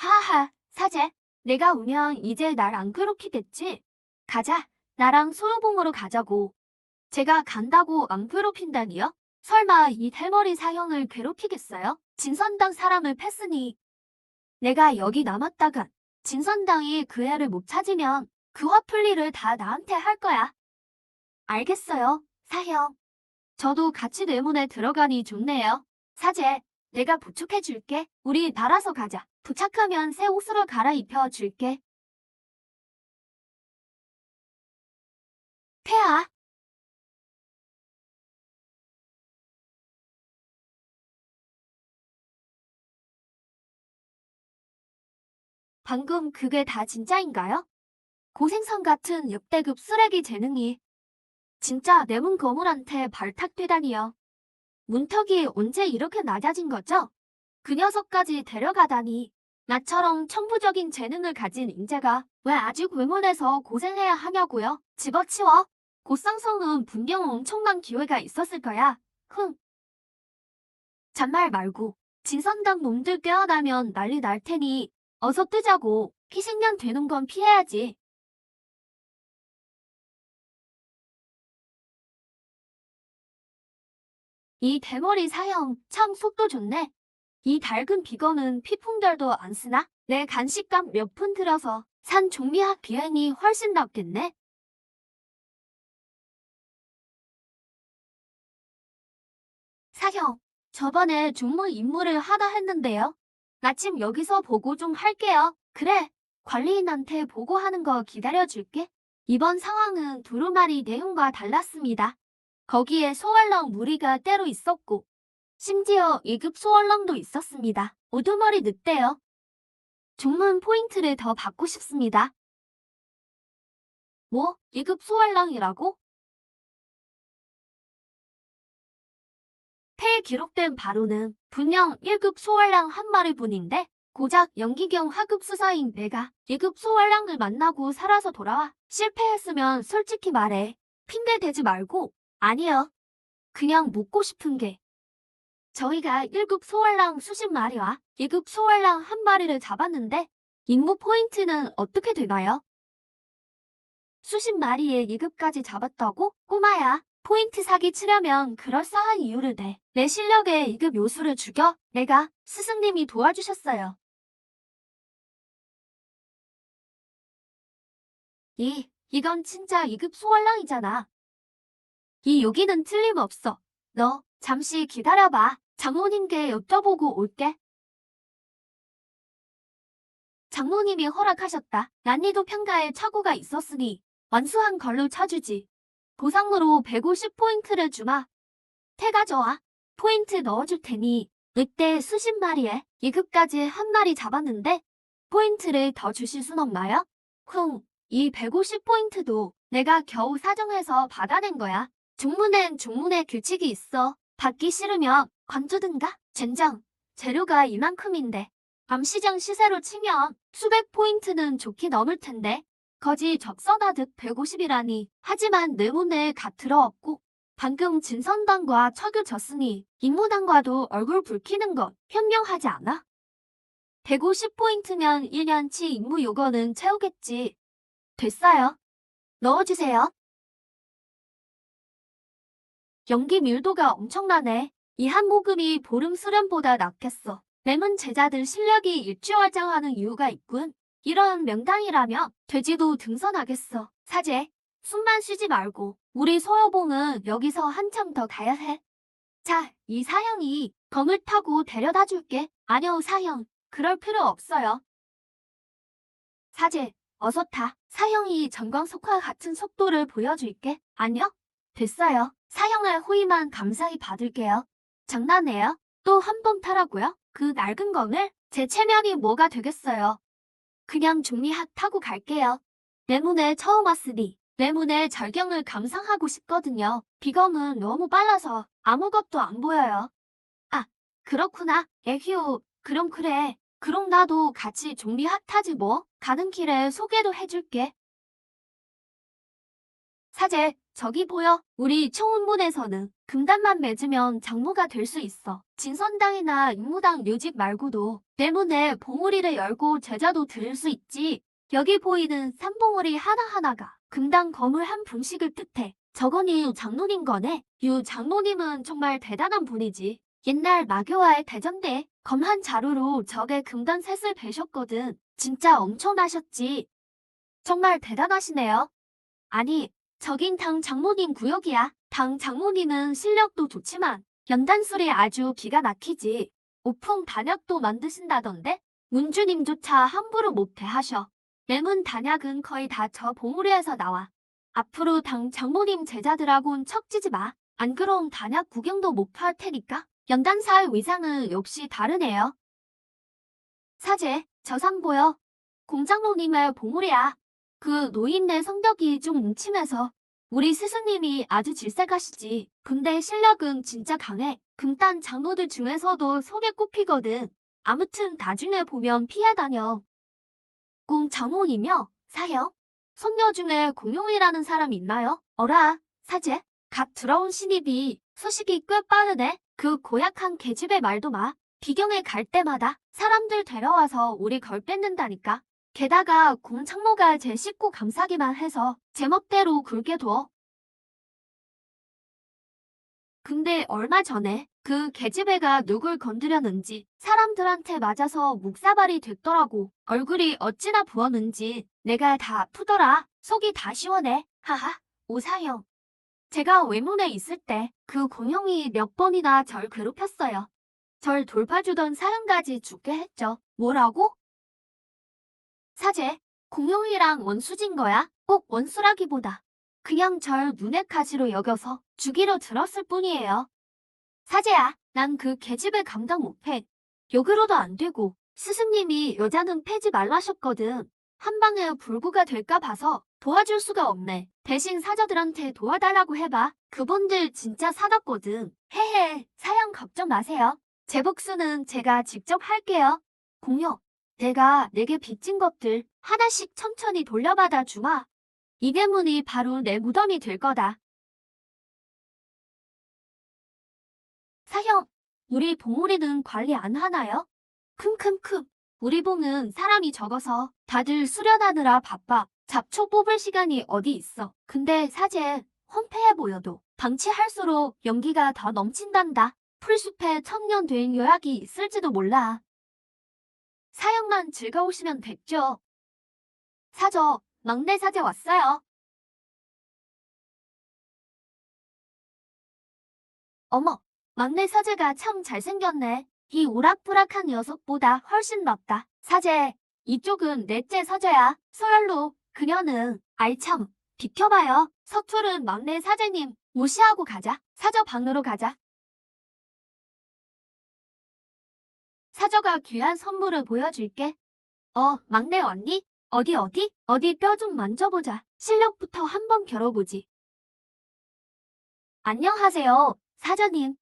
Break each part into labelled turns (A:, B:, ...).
A: 하하, 사제. 내가 오면 이제 날 안 괴롭히겠지? 가자. 나랑 소요봉으로 가자고. 제가 간다고 안 괴롭힌다니요? 설마 이 대머리 사형을 괴롭히겠어요? 진선당 사람을 팼으니 내가 여기 남았다간 진선당이 그 애를 못 찾으면 그 화풀 일을 다 나한테 할 거야. 알겠어요, 사형. 저도 같이 뇌문에 들어가니 좋네요. 사제, 내가 부축해 줄게. 우리 날아서 가자. 도착하면 새 옷으로 갈아입혀 줄게. 폐하. 방금 그게 다 진짜인가요? 고생선 같은 역대급 쓰레기 재능이 진짜 내문 거물한테 발탁되다니요. 문턱이 언제 이렇게 낮아진 거죠? 그 녀석까지 데려가다니. 나처럼 천부적인 재능을 가진 인재가 왜 아직 외문에서 고생해야 하냐고요? 집어치워. 고쌍성은 분명 엄청난 기회가 있었을 거야. 흥. 잔말 말고 진선당 놈들 깨어나면 난리 날 테니 어서 뜨자고. 희생양 되는 건 피해야지. 이 대머리 사형 참 속도 좋네. 이 달근 비건은 피풍들도 안 쓰나? 내 간식값 몇 푼 들여서 산 종리학 비행이 훨씬 낫겠네. 사형, 저번에 종무 임무를 하나 했는데요. 마침 여기서 보고 좀 할게요. 그래, 관리인한테 보고하는 거 기다려줄게. 이번 상황은 두루마리 내용과 달랐습니다. 거기에 소월랑 무리가 때로 있었고 심지어 2급 소월랑도 있었습니다. 우두머리 늑대요. 종문 포인트를 더 받고 싶습니다. 뭐? 2급 소월랑이라고? 폐에 기록된 바로는 분명 1급 소월랑 한 마리뿐인데 고작 연기경 하급 수사인 내가 2급 소월랑을 만나고 살아서 돌아와. 실패했으면 솔직히 말해. 핑계 대지 말고. 아니요. 그냥 묻고 싶은 게 저희가 1급 소월랑 수십 마리와 2급 소월랑 한 마리를 잡았는데 임무 포인트는 어떻게 되나요? 수십 마리의 2급까지 잡았다고? 꼬마야, 포인트 사기 치려면 그럴싸한 이유를 내. 내 실력에 2급 요수를 죽여? 내가 스승님이 도와주셨어요. 이건 진짜 2급 소월랑이잖아. 이 요기는 틀림없어. 너 잠시 기다려봐. 장모님께 여쭤보고 올게. 장모님이 허락하셨다. 난이도 평가에 착오가 있었으니 완수한 걸로 쳐주지. 보상으로 150포인트를 주마. 태가 좋아. 포인트 넣어줄 테니 늑대 수십 마리에 2급까지 한 마리 잡았는데 포인트를 더 주실 순 없나요? 이 150포인트도 내가 겨우 사정해서 받아낸 거야. 중문엔 중문의 규칙이 있어. 받기 싫으면 관두든가. 젠장, 재료가 이만큼인데 밤시장 시세로 치면 수백 포인트는 좋게 넘을 텐데 거지 적선하듯 150이라니. 하지만 내 문에 갓 들어왔고 방금 진선당과 척을 졌으니 임무당과도 얼굴 붉히는 건 현명하지 않아? 150포인트면 1년치 임무 요거는 채우겠지. 됐어요. 넣어주세요. 연기 밀도가 엄청나네. 이 한 모금이 보름 수련보다 낫겠어. 램은 제자들 실력이 일취월장하는 이유가 있군. 이런 명당이라면 돼지도 등선하겠어. 사제, 숨만 쉬지 말고 우리 소여봉은 여기서 한참 더 가야 해. 자, 이 사형이 검을 타고 데려다 줄게. 아니요, 사형. 그럴 필요 없어요. 사제, 어서 타. 사형이 전광석화 같은 속도를 보여줄게. 아니요? 됐어요. 사형을 호의만 감사히 받을게요. 장난해요? 또 한 번 타라고요? 그 낡은 검을? 제 체면이 뭐가 되겠어요. 그냥 종리학 타고 갈게요. 내 문에 처음 왔으니 내 문의 절경을 감상하고 싶거든요. 비검은 너무 빨라서 아무것도 안 보여요. 아, 그렇구나. 에휴, 그럼 그래. 그럼 나도 같이 종리학 타지 뭐. 가는 길에 소개도 해줄게. 사제, 저기 보여. 우리 총훈문에서는 금단만 맺으면 장모가 될 수 있어. 진선당이나 육무당 묘집 말고도 내문에 봉우리를 열고 제자도 드릴 수 있지. 여기 보이는 산봉우리 하나하나가 금당 거물 한 분씩을 뜻해. 저건이 유 장로님 거네. 유 장로님은 정말 대단한 분이지. 옛날 마교와의 대전대 검한 자루로 적의 금단 셋을 베셨거든. 진짜 엄청나셨지. 정말 대단하시네요. 아니, 저긴 당 장모님 구역이야. 당 장모님은 실력도 좋지만 연단술이 아주 기가 막히지. 오풍 단약도 만드신다던데? 문주님조차 함부로 못 대하셔. 내문 단약은 거의 다 저 봉우리에서 나와. 앞으로 당 장모님 제자들하고는 척지지 마. 안 그럼 단약 구경도 못 할 테니까. 연단사의 위상은 역시 다르네요. 사제, 저상 보여. 공장로님의 봉우리야. 그 노인네 성격이 좀 뭉침해서 우리 스승님이 아주 질색하시지. 근데 실력은 진짜 강해. 금단 장로들 중에서도 손에 꼽히거든. 아무튼 나중에 보면 피해 다녀. 공장로이며 사형? 손녀 중에 공용이라는 사람 있나요? 어라, 사제. 갓 들어온 신입이 소식이 꽤 빠르네. 그 고약한 계집의 말도 마. 비경에 갈 때마다 사람들 데려와서 우리 걸 뺏는다니까. 게다가 공창모가 제 식구 감싸기만 해서 제멋대로 굴게 둬. 근데 얼마 전에 그 계집애가 누굴 건드렸는지 사람들한테 맞아서 묵사발이 됐더라고. 얼굴이 어찌나 부었는지 내가 다 아프더라. 속이 다 시원해. 하하, 오사형. 제가 외문에 있을 때 그 공형이 몇 번이나 절 괴롭혔어요. 절 돌봐주던 사형까지 죽게 했죠. 뭐라고? 사제, 공용이랑 원수진 거야? 꼭 원수라기보다 그냥 절 눈의 가시로 여겨서 죽이려 들었을 뿐이에요. 사제야, 난 그 계집을 감당 못해. 욕으로도 안 되고 스승님이 여자는 패지 말라셨거든. 한 방에 불구가 될까 봐서 도와줄 수가 없네. 대신 사저들한테 도와달라고 해봐. 그분들 진짜 사납거든. 헤헤, 사형 걱정 마세요. 제 복수는 제가 직접 할게요. 공룡, 내가 내게 빚진 것들 하나씩 천천히 돌려받아 주마. 이 대문이 바로 내 무덤이 될 거다. 사형, 우리 봉우리는 관리 안 하나요? 큼큼큼. 우리 봉은 사람이 적어서 다들 수련하느라 바빠. 잡초 뽑을 시간이 어디 있어. 근데 사제, 험폐해 보여도 방치할수록 연기가 더 넘친단다. 풀숲에 천년 된 요약이 있을지도 몰라. 사형만 즐거우시면 됐죠. 사저, 막내 사제 왔어요. 어머, 막내 사제가 참 잘생겼네. 이 오락부락한 녀석보다 훨씬 낫다. 사제, 이쪽은 넷째 사제야. 소열로, 그녀는, 아이 참, 비켜봐요. 서투른 막내 사제님, 무시하고 가자. 사저 방으로 가자. 사저가 귀한 선물을 보여줄게. 막내 언니? 어디 뼈 좀 만져보자. 실력부터 한번 겨뤄보지. 안녕하세요, 사저님.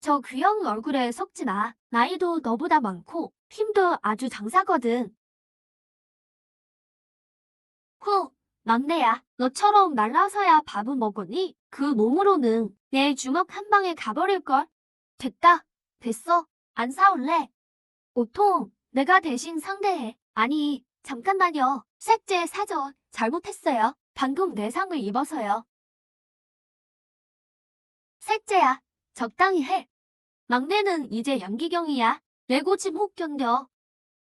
A: 저 귀여운 얼굴에 속지 마. 나이도 너보다 많고 힘도 아주 장사거든. 후, 막내야. 너처럼 말라서야 밥은 먹으니 그 몸으로는 내 주먹 한 방에 가버릴걸. 됐다. 됐어. 안 싸울래. 오통, 내가 대신 상대해. 아니, 잠깐만요. 셋째 사저, 잘못했어요. 방금 내상을 입어서요. 셋째야, 적당히 해. 막내는 이제 양기경이야. 내 고집 못 견뎌.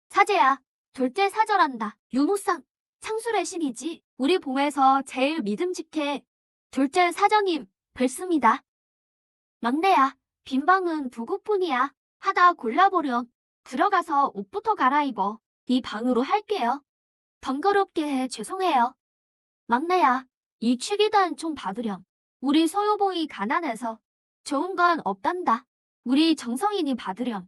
A: 사제야, 둘째 사절한다. 유무상, 창술의 신이지. 우리 봉에서 제일 믿음직해. 둘째 사저님, 뵙습니다. 막내야, 빈 방은 두 곳뿐이야. 하다 골라보렴. 들어가서 옷부터 갈아입어. 이 방으로 할게요. 번거롭게 해 죄송해요. 막내야, 이 취기단 좀 받으렴. 우리 소유봉이 가난해서 좋은 건 없단다. 우리 정성인이 받으렴.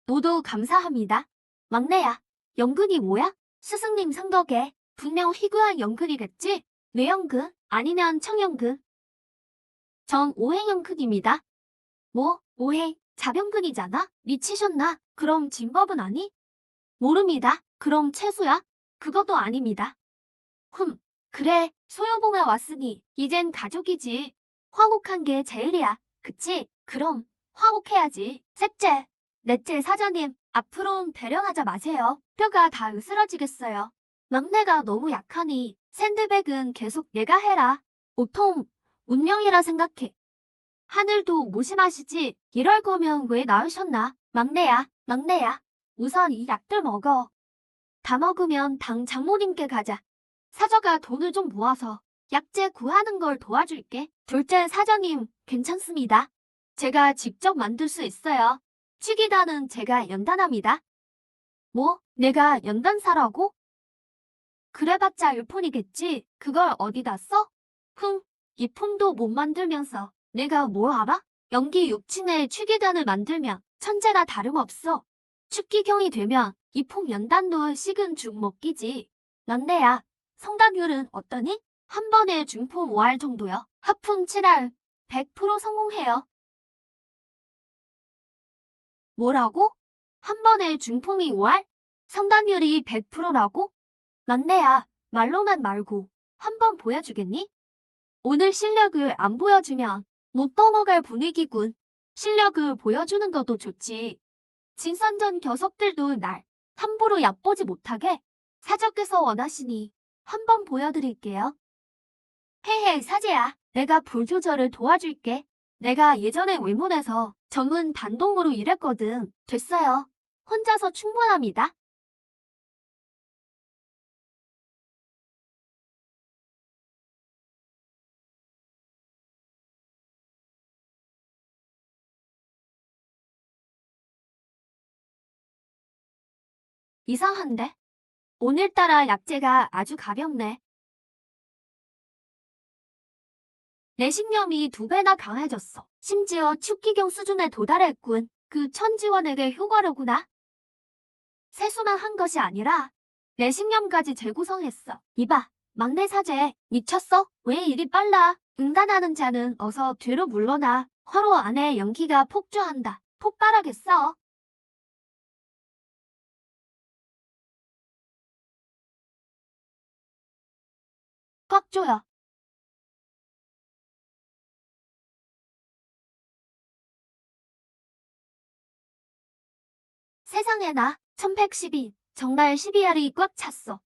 A: 모두 감사합니다. 막내야, 연근이 뭐야? 스승님 성덕에 분명 희귀한 연근이겠지? 뇌연근 아니면 청연근. 전 오행연근입니다. 뭐? 오행, 자병근이잖아? 미치셨나? 그럼 진법은 아니? 모릅니다. 그럼 채수야? 그것도 아닙니다. 그래, 소요봉에 왔으니 이젠 가족이지. 화목한 게 제일이야. 그치? 그럼 화목해야지. 셋째, 넷째 사장님, 앞으로는 배려하자 마세요. 뼈가 다 으스러지겠어요. 막내가 너무 약하니 샌드백은 계속 내가 해라. 보통 운명이라 생각해. 하늘도 무심하시지. 이럴 거면 왜 낳으셨나? 막내야, 막내야. 우선 이 약들 먹어. 다 먹으면 당 장모님께 가자. 사저가 돈을 좀 모아서 약재 구하는 걸 도와줄게. 둘째 사장님, 괜찮습니다. 제가 직접 만들 수 있어요. 취기단은 제가 연단합니다. 뭐? 내가 연단사라고? 그래봤자 일폰이겠지. 그걸 어디다 써? 이 폰도 못 만들면서 내가 뭘 알아? 연기 6층에 취기단을 만들면 천재가 다름없어. 축기경이 되면 이 폰 연단도 식은 죽 먹기지. 런데야, 성공률은 어떠니? 한 번에 중품 5할 정도요. 하품 7할, 100% 성공해요. 뭐라고? 한 번에 중품이 5할? 성공률이 100%라고? 런데야, 말로만 말고 한 번 보여주겠니? 오늘 실력을 안 보여주면 못 떠먹을 분위기군. 실력을 보여주는 것도 좋지. 진선전 녀석들도 날 함부로 얕보지 못하게 사적께서 원하시니 한번 보여드릴게요. 헤헤 사제야, 내가 불 조절을 도와줄게. 내가 예전에 외문에서 전문 단동으로 일했거든. 됐어요. 혼자서 충분합니다. 이상한데? 오늘따라 약재가 아주 가볍네. 내 신념이 2배나 강해졌어. 심지어 축기경 수준에 도달했군. 그 천지원에게 효과로구나. 세수만 한 것이 아니라 내 신념까지 재구성했어. 이봐, 막내 사제, 미쳤어? 왜 이리 빨라? 응단하는 자는 어서 뒤로 물러나. 화로 안에 연기가 폭주한다. 폭발하겠어. 꽉 조여. 세상에나 1112. 정말 12알이 꽉 찼어.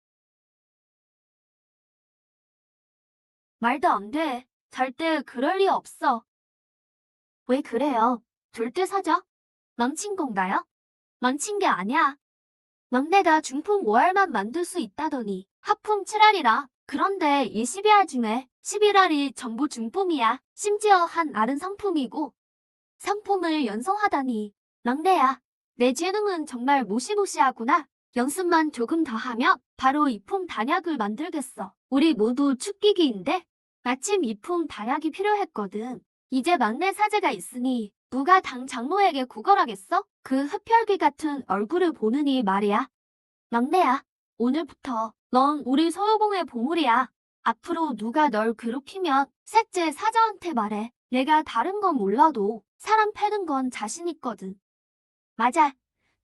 A: 말도 안 돼. 절대 그럴 리 없어. 왜 그래요? 둘째 사자? 망친 건가요? 망친 게 아니야. 막내가 중품 5알만 만들 수 있다더니 하품 7알이라. 그런데 이 12알 중에 11알이 전부 중품이야. 심지어 한 알은 상품이고 상품을 연성하다니. 막내야, 내 재능은 정말 무시무시하구나. 연습만 조금 더 하면 바로 이품 단약을 만들겠어. 우리 모두 축기기인데 마침 이품 단약이 필요했거든. 이제 막내 사제가 있으니 누가 당 장모에게 구걸하겠어? 그 흡혈귀 같은 얼굴을 보느니 말이야. 막내야, 오늘부터 넌 우리 소유공의 보물이야. 앞으로 누가 널 괴롭히면 셋째 사자한테 말해. 내가 다른 건 몰라도 사람 패는 건 자신 있거든. 맞아.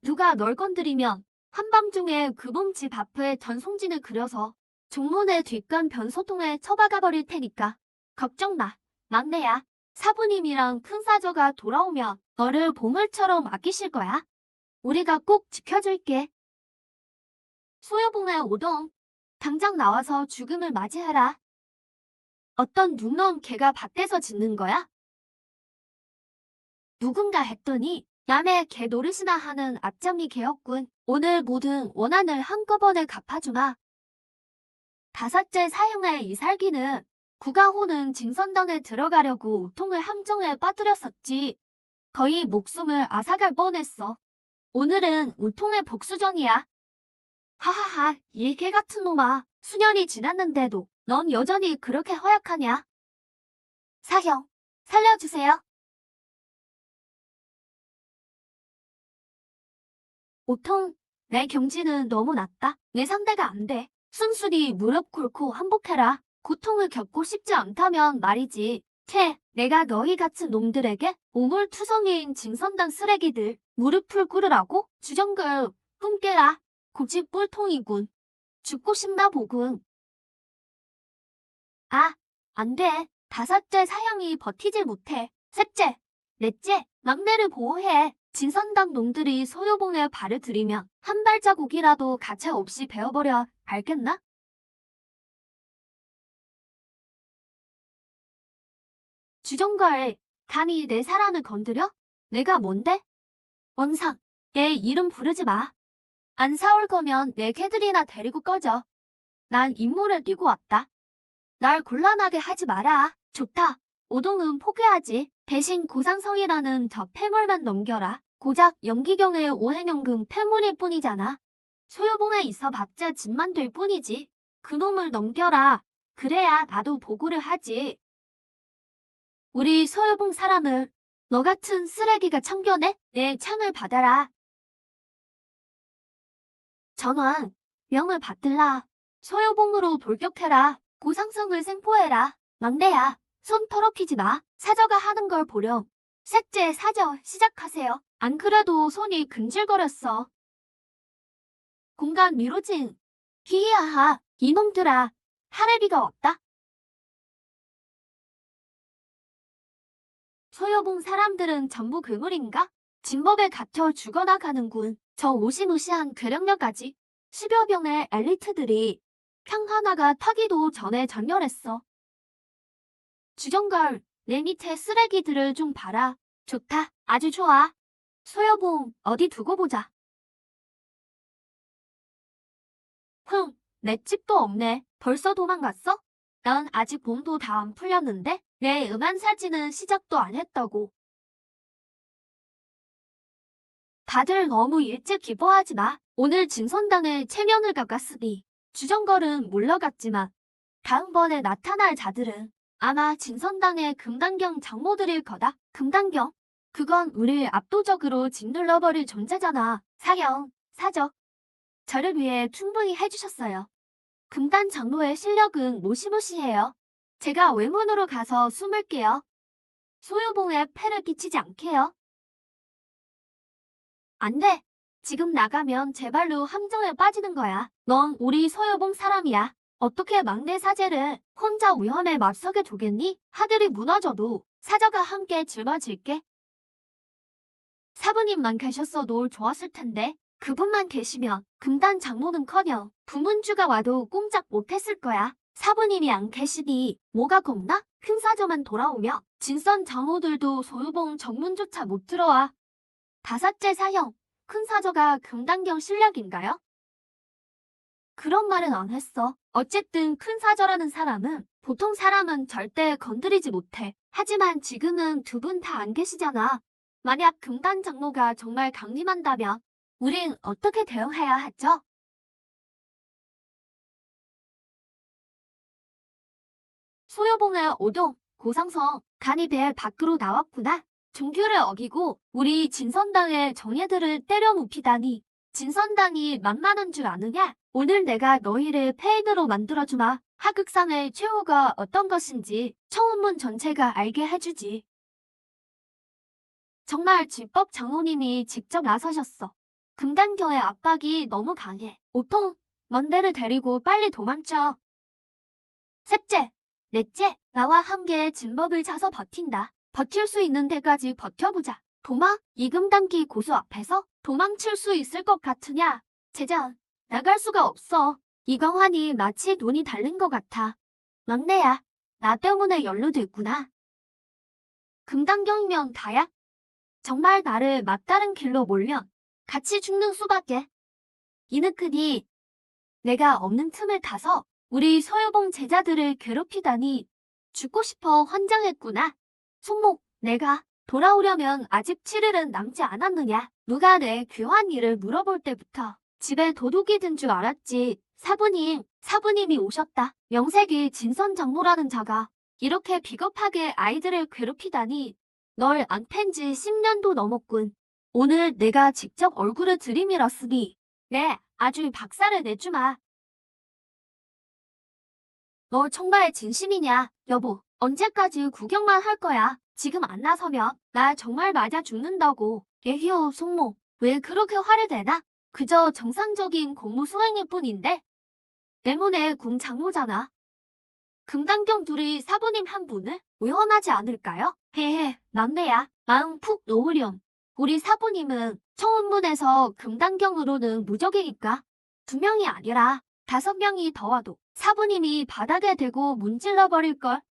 A: 누가 널 건드리면 한밤중에 그 몸 집 앞에 전송진을 그려서 종문의 뒷간 변소통에 처박아 버릴 테니까 걱정 마. 막내야. 사부님이랑 큰 사저가 돌아오면 너를 보물처럼 아끼실 거야. 우리가 꼭 지켜줄게. 소여봉에 오동. 당장 나와서 죽음을 맞이해라. 어떤 눅넘 개가 밭에서 짖는 거야? 누군가 했더니 남의 개 노릇이나 하는 앞장이 개였군. 오늘 모든 원한을 한꺼번에 갚아주마. 다섯째 사형의 이살기는 구가호는 징선당에 들어가려고 우통을 함정에 빠뜨렸었지. 거의 목숨을 앗아갈 뻔했어. 오늘은 우통의 복수전이야. 하하하, 이 개 같은 놈아. 수년이 지났는데도 넌 여전히 그렇게 허약하냐? 사형, 살려주세요. 보통 내 경지는 너무 낮다. 내 상대가 안 돼. 순순히 무릎 꿇고 항복해라. 고통을 겪고 싶지 않다면 말이지. 내가 너희 같은 놈들에게 오물투성이인 징선당 쓰레기들 무릎을 꿇으라고? 주정글 꿈깨라. 고집 뿔통이군. 죽고 싶나 보군. 아, 안 돼. 다섯째 사형이 버티질 못해. 셋째, 넷째, 막내를 보호해. 진선당 놈들이 소요봉에 발을 들이면 한 발자국이라도 가차 없이 베어버려. 알겠나? 주정걸, 감히 내 사랑을 건드려? 내가 뭔데? 원상, 얘 이름 부르지 마. 안 사올 거면 내 개들이나 데리고 꺼져. 난 임무를 뛰고 왔다. 날 곤란하게 하지 마라. 좋다. 오동은 포기하지. 대신 고상성이라는 저 폐물만 넘겨라. 고작 연기경의 오행연금 폐물일 뿐이잖아. 소유봉에 있어봤자 짐만 될 뿐이지. 그놈을 넘겨라. 그래야 나도 보고를 하지. 우리 소유봉 사람을 너 같은 쓰레기가 참견해? 내 창을 받아라. 전원, 명을 받들라. 소유봉으로 돌격해라. 고상성을 생포해라. 막내야, 손 더럽히지 마. 사저가 하는 걸 보렴. 셋째 사저 시작하세요. 안 그래도 손이 근질거렸어. 공간 미로진. 기이하하, 이놈들아. 하레비가 없다. 소여봉 사람들은 전부 괴물인가? 진법에 갇혀 죽어나가는군. 저 무시무시한 괴력력까지. 10여 명의 엘리트들이 평 하나가 타기도 전에 전멸했어. 주정걸, 내 밑에 쓰레기들을 좀 봐라. 좋다, 아주 좋아. 소여봉, 어디 두고 보자. 내 집도 없네. 벌써 도망갔어? 난 아직 몸도 다 안 풀렸는데? 내 음한 사진은 시작도 안 했다고. 다들 너무 일찍 기뻐하지 마. 오늘 진선당에 체면을 깎았으니 주정걸은 물러갔지만 다음번에 나타날 자들은 아마 진선당의 금단경 장모들일 거다. 금단경? 그건 우릴 압도적으로 짓눌러버릴 존재잖아. 사형, 사적. 저를 위해 충분히 해주셨어요. 금단 장로의 실력은 무시무시해요. 제가 외문으로 가서 숨을게요. 소유봉에 폐를 끼치지 않게요. 안 돼. 지금 나가면 제 발로 함정에 빠지는 거야. 넌 우리 소유봉 사람이야. 어떻게 막내 사제를 혼자 위험에 맞서게 두겠니? 하늘이 무너져도 사자가 함께 짊어질게. 사부님만 계셨어도 좋았을 텐데 그분만 계시면 금단 장로는커녕 부문주가 와도 꼼짝 못했을 거야. 사부님이 안 계시니 뭐가 겁나? 큰 사저만 돌아오며 진선 장로들도 소유봉 정문조차 못 들어와. 다섯째 사형, 큰 사저가 금단경 실력인가요? 그런 말은 안 했어. 어쨌든 큰 사저라는 사람은 보통 사람은 절대 건드리지 못해. 하지만 지금은 두 분 다 안 계시잖아. 만약 금단 장로가 정말 강림한다면 우린 어떻게 대응해야 하죠? 소요봉의 오동, 고상성, 간이 배 밖으로 나왔구나. 종교를 어기고 우리 진선당의 정예들을 때려 눕히다니. 진선당이 만만한 줄 아느냐? 오늘 내가 너희를 폐인으로 만들어주마. 하극상의 최후가 어떤 것인지 청운문 전체가 알게 해주지. 정말 질법 장로님이 직접 나서셨어. 금단경의 압박이 너무 강해. 오통, 먼데를 데리고 빨리 도망쳐. 셋째, 넷째, 나와 함께 진법을 차서 버틴다. 버틸 수 있는 데까지 버텨보자. 도마, 이금단기 고수 앞에서 도망칠 수 있을 것 같으냐? 제장, 나갈 수가 없어. 이광환이 마치 눈이 달린 것 같아. 막내야, 나 때문에 연루됐구나. 금단경이면 다야? 정말 나를 막다른 길로 몰면 같이 죽는 수밖에. 이는크니 내가 없는 틈을 타서 우리 소유봉 제자들을 괴롭히다니 죽고 싶어 환장했구나. 손목, 내가 돌아오려면 아직 7일은 남지 않았느냐. 누가 내 귀한 일을 물어볼 때부터 집에 도둑이 든 줄 알았지. 사부님이 오셨다. 명색이 진선장로라는 자가 이렇게 비겁하게 아이들을 괴롭히다니. 널 안 팬 지 10년도 넘었군. 오늘 내가 직접 얼굴을 들이밀었으니 네, 아주 박살을 내주마. 너 정말 진심이냐, 여보? 언제까지 구경만 할 거야? 지금 안 나서면 나 정말 맞아 죽는다고. 예희요, 송모. 왜 그렇게 화를 내나? 그저 정상적인 공무 수행일 뿐인데. 때문에 궁 장모잖아. 금단경 둘이 사부님 한 분을 의원하지 않을까요? 헤헤, 막내야. 마음 푹 놓으렴. 우리 사부님은 청운문에서 금단경으로는 무적이니까 2명이 아니라 5명이 더 와도 사부님이 바닥에 대고 문질러 버릴걸.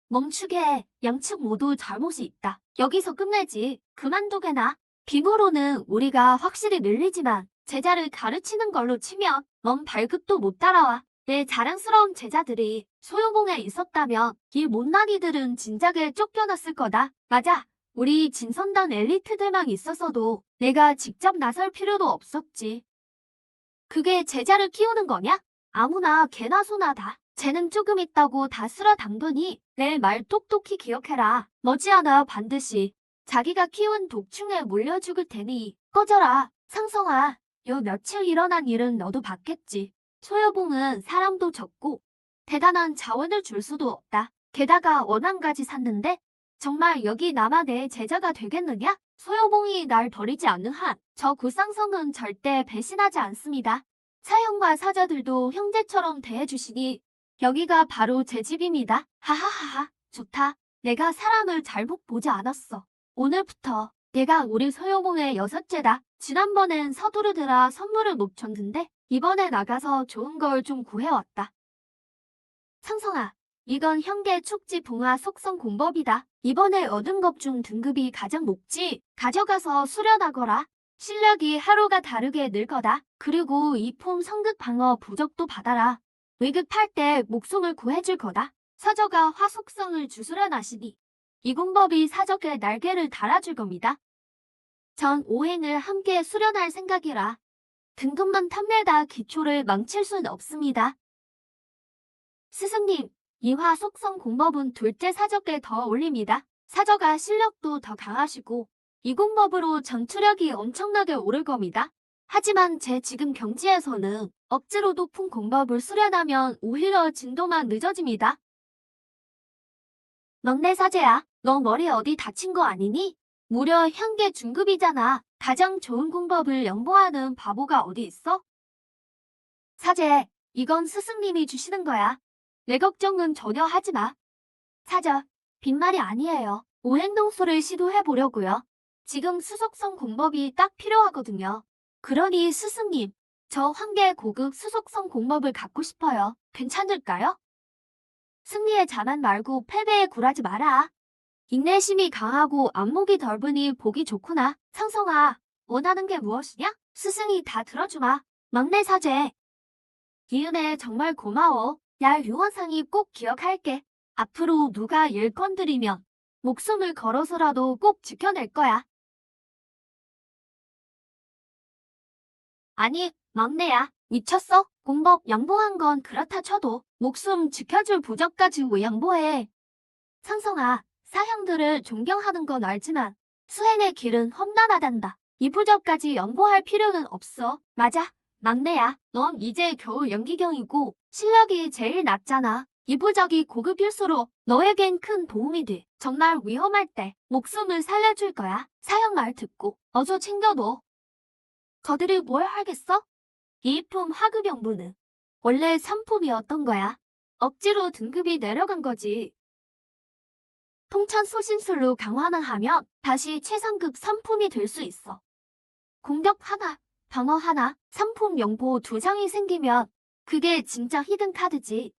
A: 멈추게. 양측 모두 잘못이 있다. 여기서 끝내지. 그만두게나. 비모로는 우리가 확실히 밀리지만 제자를 가르치는 걸로 치면 넌 발급도 못 따라와. 내 자랑스러운 제자들이 소유봉에 있었다면 이 못난이들은 진작에 쫓겨났을 거다. 맞아. 우리 진선단 엘리트들만 있었어도 내가 직접 나설 필요도 없었지. 그게 제자를 키우는 거냐? 아무나 개나 소나 다. 쟤는 조금 있다고 다 쓸어 담더니 내 말 똑똑히 기억해라. 머지않아 반드시 자기가 키운 독충에 물려 죽을 테니 꺼져라. 상성아, 요 며칠 일어난 일은 너도 봤겠지. 소여봉은 사람도 적고 대단한 자원을 줄 수도 없다. 게다가 원한까지 샀는데 정말 여기 나만 내 제자가 되겠느냐? 소여봉이 날 버리지 않는 한 저 구상성은 절대 배신하지 않습니다. 사형과 사자들도 형제처럼 대해주시니 여기가 바로 제 집입니다. 하하하하, 좋다. 내가 사람을 잘못 보지 않았어. 오늘부터 내가 우리 소여봉의 6째다. 지난번엔 서두르느라 선물을 못 줬는데 이번에 나가서 좋은 걸 좀 구해왔다. 상성아, 이건 형계 축지 봉화 속성 공법이다. 이번에 얻은 것 중 등급이 가장 높지. 가져가서 수련하거라. 실력이 하루가 다르게 늘 거다. 그리고 이 폼 성극 방어 부적도 받아라. 위급할 때 목숨을 구해줄 거다. 사저가 화속성을 주수련하시니 이 공법이 사적의 날개를 달아줄 겁니다. 전 오행을 함께 수련할 생각이라 등급만 탐내다 기초를 망칠 순 없습니다. 스승님, 이 화속성 공법은 둘째 사적에 더 어울립니다. 사저가 실력도 더 강하시고 이 공법으로 전투력이 엄청나게 오를 겁니다. 하지만 제 지금 경지에서는 억지로 높은 공법을 수련하면 오히려 진도만 늦어집니다. 막내 사제야, 너 머리 어디 다친 거 아니니? 무려 현계 중급이잖아. 가장 좋은 공법을 연보하는 바보가 어디 있어? 사제, 이건 스승님이 주시는 거야. 내 걱정은 전혀 하지 마. 사저, 빈말이 아니에요. 오행동수를 시도해보려고요. 지금 수속성 공법이 딱 필요하거든요. 그러니 스승님, 저 황계 고급 수속성 공법을 갖고 싶어요. 괜찮을까요? 승리에 자만 말고 패배에 굴하지 마라. 인내심이 강하고 안목이 덜으니 보기 좋구나. 상성아, 원하는 게 무엇이냐? 스승이 다 들어주마. 막내 사제. 기은혜 정말 고마워. 야, 유원상이 꼭 기억할게. 앞으로 누가 일 건드리면 목숨을 걸어서라도 꼭 지켜낼 거야. 아니, 막내야. 미쳤어? 공법 양보한 건 그렇다 쳐도 목숨 지켜줄 부적까지 왜 양보해. 상성아, 사형들을 존경하는 건 알지만 수행의 길은 험난하단다. 이 부적까지 양보할 필요는 없어. 맞아, 막내야. 넌 이제 겨우 연기경이고 실력이 제일 낮잖아. 이 부적이 고급일수록 너에겐 큰 도움이 돼. 정말 위험할 때 목숨을 살려줄 거야. 사형 말 듣고 어서 챙겨둬. 저들이 뭘 하겠어? 이 품 하급 연부는 원래 3품이었던 거야. 억지로 등급이 내려간 거지. 통천 소신술로 강화만 하면 다시 최상급 3품이 될 수 있어. 공격 하나, 방어 하나, 3품 영보 2장이 생기면 그게 진짜 히든 카드지.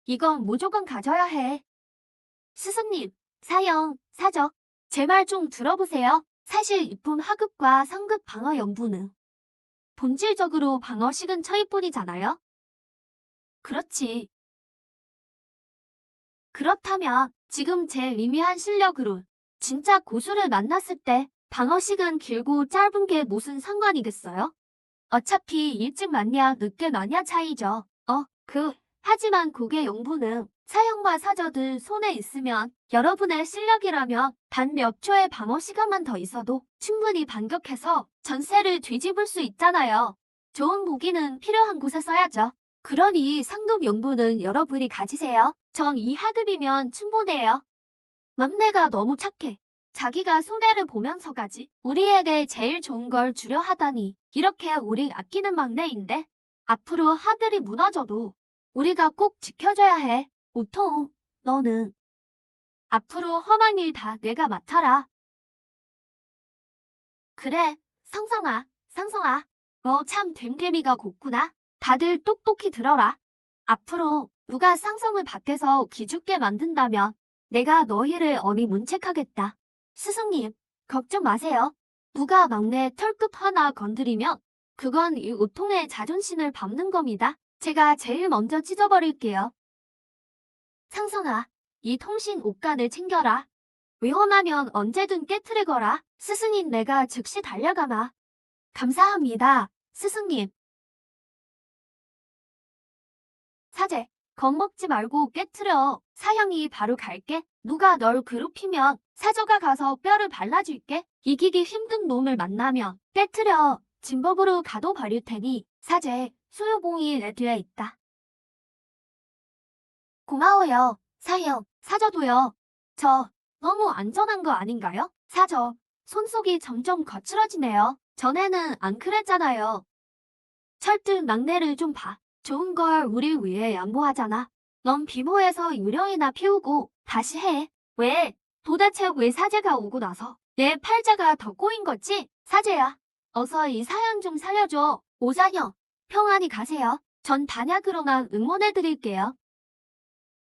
A: 이건 무조건 가져야 해. 스승님, 사형, 사적, 제 말 좀 들어보세요. 사실 이품 하급과 상급 방어 연부는 본질적으로 방어식은 차이뿐이잖아요. 그렇지. 그렇다면 지금 제 미미한 실력으로 진짜 고수를 만났을 때 방어식은 길고 짧은 게 무슨 상관이겠어요? 어차피 일찍 맞냐 늦게 맞냐 차이죠. 하지만 그게 용부는 사형과 사저들 손에 있으면 여러분의 실력이라면 단 몇 초의 방어 시간만 더 있어도 충분히 반격해서 전세를 뒤집을 수 있잖아요. 좋은 무기는 필요한 곳에 써야죠. 그러니 상급 용부는 여러분이 가지세요. 전 2하급이면 충분해요. 막내가 너무 착해. 자기가 손해를 보면서까지 우리에게 제일 좋은 걸 주려 하다니. 이렇게 우리 아끼는 막내인데 앞으로 하늘이 무너져도 우리가 꼭 지켜줘야 해. 오통, 너는 앞으로 험한 일 다 내가 맡아라. 그래, 상성아. 너 참 됨됨이가 곱구나. 다들 똑똑히 들어라. 앞으로 누가 상성을 밖에서 기죽게 만든다면 내가 너희를 어미 문책하겠다. 스승님, 걱정 마세요. 누가 막내 털끝 하나 건드리면 그건 이 오통의 자존심을 밟는 겁니다. 제가 제일 먼저 찢어버릴게요. 상성아, 이 통신 옷간을 챙겨라. 위험하면 언제든 깨트리거라. 스승님 내가 즉시 달려가마. 감사합니다, 스승님. 사제, 겁먹지 말고 깨트려. 사형이 바로 갈게. 누가 널 괴롭히면 사저가 가서 뼈를 발라줄게. 이기기 힘든 놈을 만나면 깨트려. 진법으로 가도 버릴 테니 사제, 소요봉이 레드에 있다. 고마워요, 사형. 사저도요. 저 너무 안전한 거 아닌가요? 사저, 손속이 점점 거칠어지네요. 전에는 안 그랬잖아요. 철든 막내를 좀 봐. 좋은 걸 우리 위해 양보하잖아. 넌 비모에서 유령이나 피우고 다시 해. 왜? 도대체 왜 사제가 오고 나서 내 팔자가 더 꼬인 거지? 사제야, 어서 이 사연 좀 살려줘. 오사형, 평안히 가세요. 전 단약으로만 응원해드릴게요.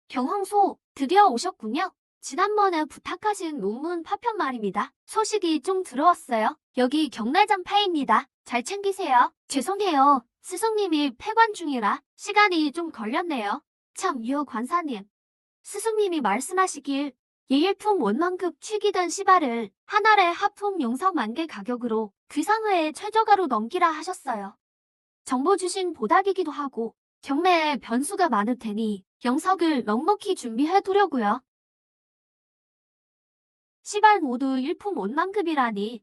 A: 경황소, 드디어 오셨군요. 지난번에 부탁하신 논문 파편 말입니다. 소식이 좀 들어왔어요. 여기 경례장파입니다. 잘 챙기세요. 죄송해요. 스승님이 폐관 중이라 시간이 좀 걸렸네요. 참, 유 관사님. 스승님이 말씀하시길 예일품 원만급 취기된 시발을 한 알에 하품 용석 만개 가격으로 귀상회에 최저가로 넘기라 하셨어요. 정보 주신 보답이기도 하고 경매에 변수가 많을 테니 영석을 넉넉히 준비해 두려고요. 시발 모두 일품 원만급이라니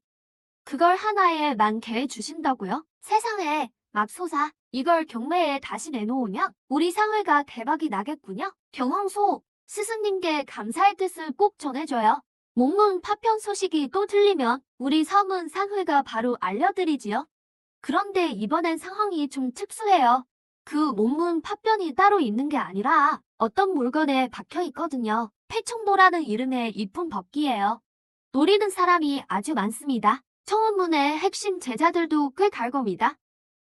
A: 그걸 하나에 10,000개 주신다고요? 세상에, 맙소사. 이걸 경매에 다시 내놓으면 우리 상회가 대박이 나겠군요. 경황소, 스승님께 감사의 뜻을 꼭 전해줘요. 목문 파편 소식이 또 들리면 우리 서문 상회가 바로 알려드리지요. 그런데 이번엔 상황이 좀 특수해요. 그 목문 파편이 따로 있는 게 아니라 어떤 물건에 박혀 있거든요. 패총도라는 이름의 이품 법기예요. 노리는 사람이 아주 많습니다. 청원문의 핵심 제자들도 꽤 갈 겁니다.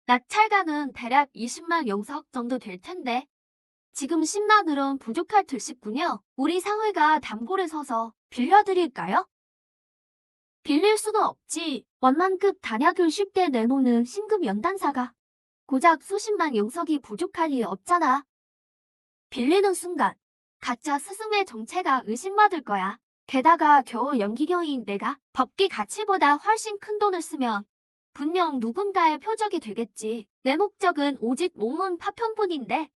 A: 낙찰가는 대략 20만 용석 정도 될 텐데 지금 10만으론 부족할 듯싶군요. 우리 상회가 담보를 서서 빌려드릴까요? 빌릴 수는 없지. 원만급 단약을 쉽게 내놓는 신급 연단사가 고작 수십만 용석이 부족할 리 없잖아. 빌리는 순간 가짜 스승의 정체가 의심받을 거야. 게다가 겨우 연기경인 내가 법기 가치보다 훨씬 큰 돈을 쓰면 분명 누군가의 표적이 되겠지. 내 목적은 오직 목문 파편뿐인데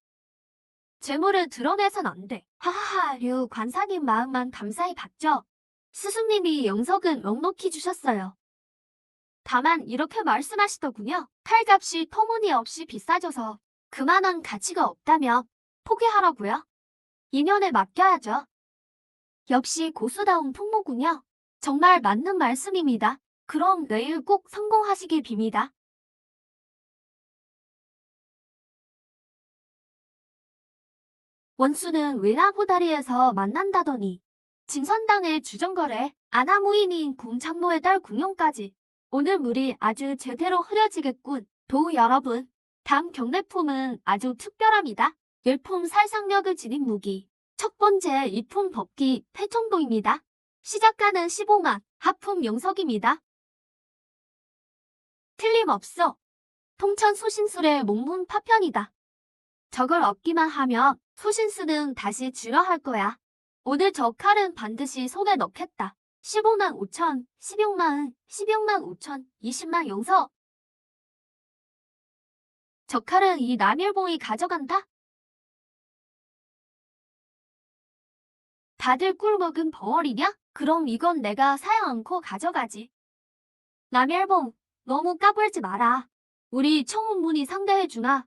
A: 재물을 드러내선 안 돼. 하하하, 류 관사님 마음만 감사히 받죠. 스승님이 영석은 넉넉히 주셨어요. 다만 이렇게 말씀하시더군요. 칼값이 터무니없이 비싸져서 그만한 가치가 없다며 포기하라고요? 인연에 맡겨야죠. 역시 고수다운 풍모군요. 정말 맞는 말씀입니다. 그럼 내일 꼭 성공하시길 빕니다. 원수는 외나보다리에서 만난다더니 진선당의 주정거래 아나무인인 궁창모의 딸 궁용까지 오늘 물이 아주 제대로 흐려지겠군. 도우 여러분, 다음 경례품은 아주 특별합니다. 일품 살상력을 지닌 무기 첫 번째 이품 법기 패총도입니다. 시작가는 15만, 하품 용석입니다. 틀림없어. 통천 소신술의 목문 파편이다. 저걸 얻기만 하면 소신수는 다시 지러할 거야. 오늘 저 칼은 반드시 손에 넣겠다. 15만 5천, 16만, 16만 5천, 20만 용석. 저 칼은 이 남일봉이 가져간다. 다들 꿀 먹은 벙어리냐? 그럼 이건 내가 사양 않고 가져가지. 남일봉, 너무 까불지 마라. 우리 청운문이 상대해주나.